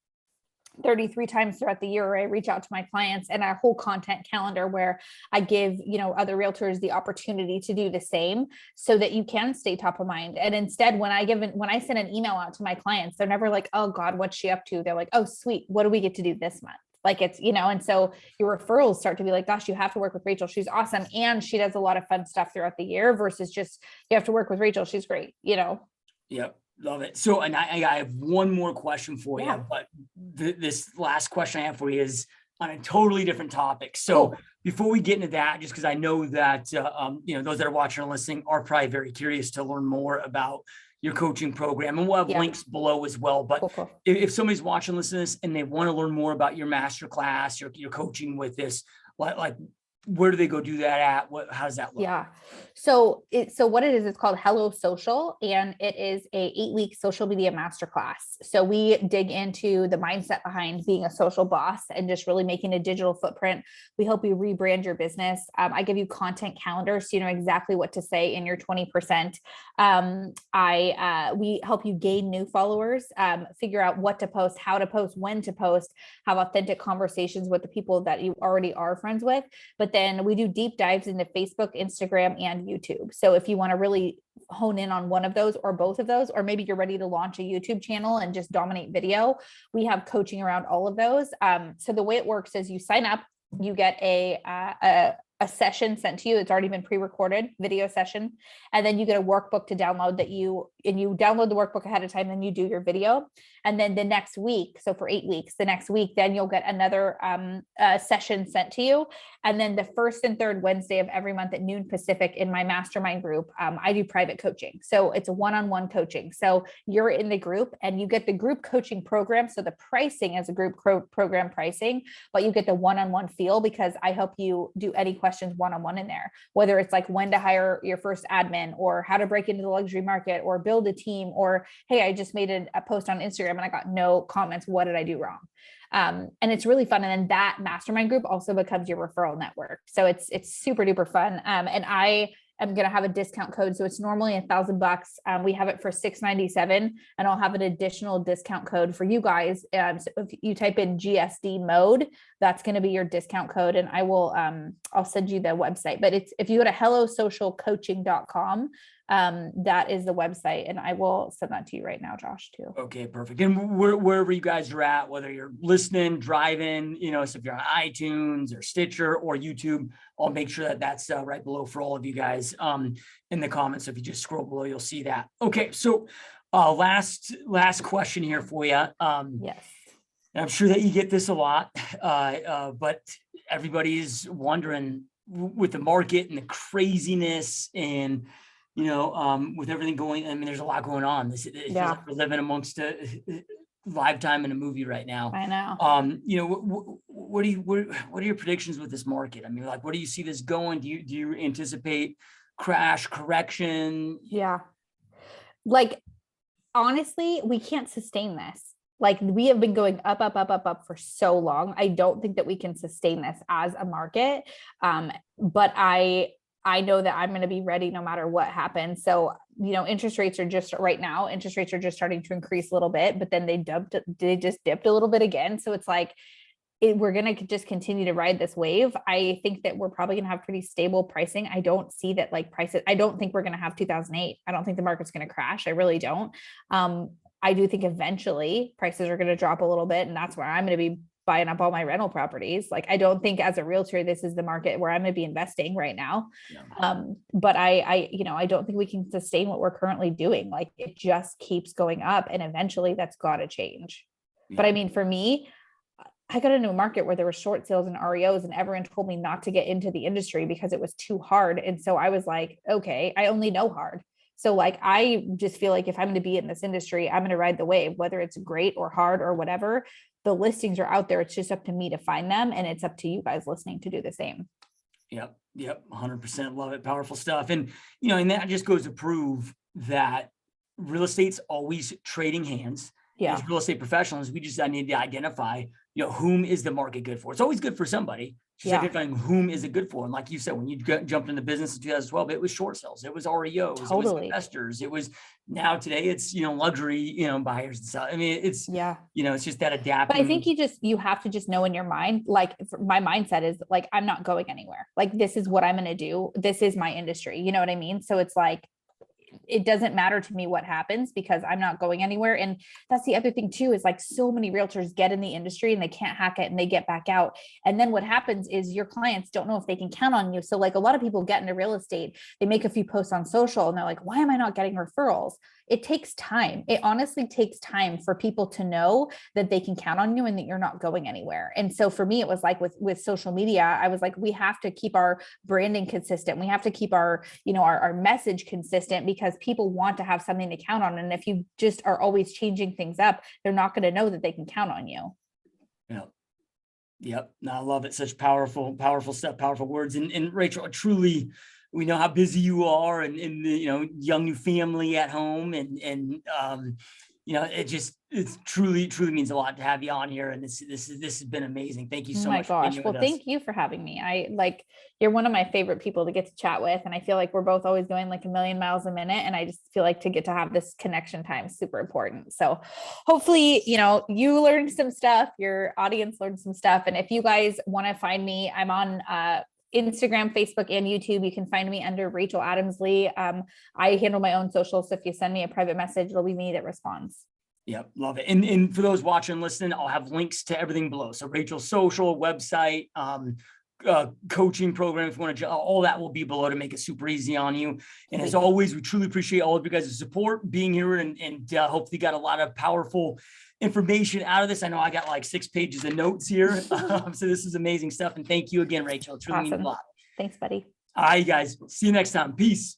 33 times throughout the year where I reach out to my clients, and a whole content calendar where I give, other realtors the opportunity to do the same so that you can stay top of mind. And instead, when I send an email out to my clients, they're never like, oh God, what's she up to? They're like, oh, sweet. What do we get to do this month? Like, it's, and so your referrals start to be like, gosh, you have to work with Rachel. She's awesome. And she does a lot of fun stuff throughout the year, versus just, you have to work with Rachel. She's great, Yep. Love it. So, and I have one more question for you, but this last question I have for you is on a totally different topic. So before we get into that, just because I know that, those that are watching or listening are probably very curious to learn more about your coaching program, and we'll have links below as well. But cool. If somebody's watching, listening to this, and they want to learn more about your masterclass, your coaching with this, like, where do they go do that at? How does that look? Yeah. So what it is, it's called Hello Social, and it is a 8-week social media masterclass. So we dig into the mindset behind being a social boss and just really making a digital footprint. We help you rebrand your business. I give you content calendars, so you know exactly what to say in your 20%. We help you gain new followers, figure out what to post, how to post, when to post, have authentic conversations with the people that you already are friends with. But then we do deep dives into Facebook, Instagram, and YouTube. So if you want to really hone in on one of those or both of those, or maybe you're ready to launch a YouTube channel and just dominate video, we have coaching around all of those. So the way it works is you sign up, you get a session sent to you. It's already been pre-recorded video session. And then you get a workbook to download and you download the workbook ahead of time, then you do your video. And then the next week, so for 8 weeks, the next week, then you'll get another session sent to you. And then the first and third Wednesday of every month at noon Pacific in my mastermind group, I do private coaching. So it's a one-on-one coaching. So you're in the group and you get the group coaching program. So the pricing is a group program pricing, but you get the one-on-one feel because I help you do any questions one-on-one in there, whether it's like when to hire your first admin, or how to break into the luxury market, or build a team, or, hey, I just made a post on Instagram and I got no comments. What did I do wrong? And it's really fun. And then that mastermind group also becomes your referral network. So it's super duper fun. And I am going to have a discount code. So it's normally $1,000. We have it for $697, and I'll have an additional discount code for you guys. So if you type in GSD Mode, that's going to be your discount code. And I will, I'll send you the website, but if you go to hellosocialcoaching.com, that is the website, and I will send that to you right now, Josh, too. Okay, perfect. And wherever you guys are at, whether you're listening, driving, so if you're on iTunes or Stitcher or YouTube, I'll make sure that that's right below for all of you guys in the comments. So if you just scroll below, you'll see that. Okay, so last question here for you. Yes. I'm sure that you get this a lot, but everybody's wondering, with the market and the craziness and with everything going, I mean, there's a lot going on. It feels like we're living amongst a lifetime in a movie right now. I know. What are your predictions with this market? I mean, like, where do you see this going? Do you anticipate crash, correction? Yeah. Like, honestly, we can't sustain this. Like, we have been going up for so long. I don't think that we can sustain this as a market. But I know that I'm going to be ready no matter what happens. So, interest rates are just starting to increase a little bit, but then they just dipped a little bit again. So it's like, we're going to just continue to ride this wave. I think that we're probably going to have pretty stable pricing. I don't see that like prices. I don't think we're going to have 2008. I don't think the market's going to crash. I really don't. I do think eventually prices are going to drop a little bit, and that's where I'm going to be buying up all my rental properties. Like, I don't think as a realtor, this is the market where I'm going to be investing right now. Yeah. But I don't think we can sustain what we're currently doing. Like, it just keeps going up, and eventually that's got to change. Yeah. But I mean, for me, I got into a market where there were short sales and REOs, and everyone told me not to get into the industry because it was too hard. And so I was like, okay, I only know hard. So like, I just feel like if I'm going to be in this industry, I'm going to ride the wave, whether it's great or hard or whatever. The listings are out there. It's just up to me to find them. And it's up to you guys listening to do the same. Yep. 100% love it. Powerful stuff. And, and that just goes to prove that real estate's always trading hands. Yeah. As real estate professionals, we just need to identify, whom is the market good for? It's always good for somebody. Just identifying whom is it good for. And like you said, when you jumped into business in 2012, it was short sales, it was REOs, It was investors. It was now today it's, luxury, buyers and stuff. I mean, it's, it's just that adapting. But I think you have to just know in your mind, like my mindset is like, I'm not going anywhere. Like, this is what I'm going to do. This is my industry. You know what I mean? So it's like, it doesn't matter to me what happens because I'm not going anywhere. And that's the other thing too, is like so many realtors get in the industry and they can't hack it and they get back out. And then what happens is your clients don't know if they can count on you. So like a lot of people get into real estate, they make a few posts on social and they're like, why am I not getting referrals? It takes time. It honestly takes time for people to know that they can count on you and that you're not going anywhere. And so for me, it was like with social media, I was like, we have to keep our branding consistent. We have to keep our message consistent because people want to have something to count on. And if you just are always changing things up, they're not going to know that they can count on you. Yeah. Yep. No, I love it. Such powerful stuff, powerful words. And Rachel, truly, we know how busy you are and the, young new family at home. And it truly means a lot to have you on here. And this has been amazing. Thank you so much. Oh my gosh. Well, thank you for having me. You're one of my favorite people to get to chat with. And I feel like we're both always going like a million miles a minute. And I just feel like to get to have this connection time is super important. So hopefully, you learned some stuff, your audience learned some stuff. And if you guys want to find me, I'm on, Instagram, Facebook, and YouTube. You can find me under Rachel Adamsley. I handle my own social. So if you send me a private message, it'll be me that responds. Yep. Love it. And for those watching and listening, I'll have links to everything below. So Rachel's social, website, coaching program, if you want to, all that will be below to make it super easy on you. And as always, we truly appreciate all of you guys' support being here and hopefully you got a lot of powerful information out of this. I know I got like 6 pages of notes here. So this is amazing stuff. And thank you again, Rachel. It truly means a lot. Thanks, buddy. All right, guys. See you next time. Peace.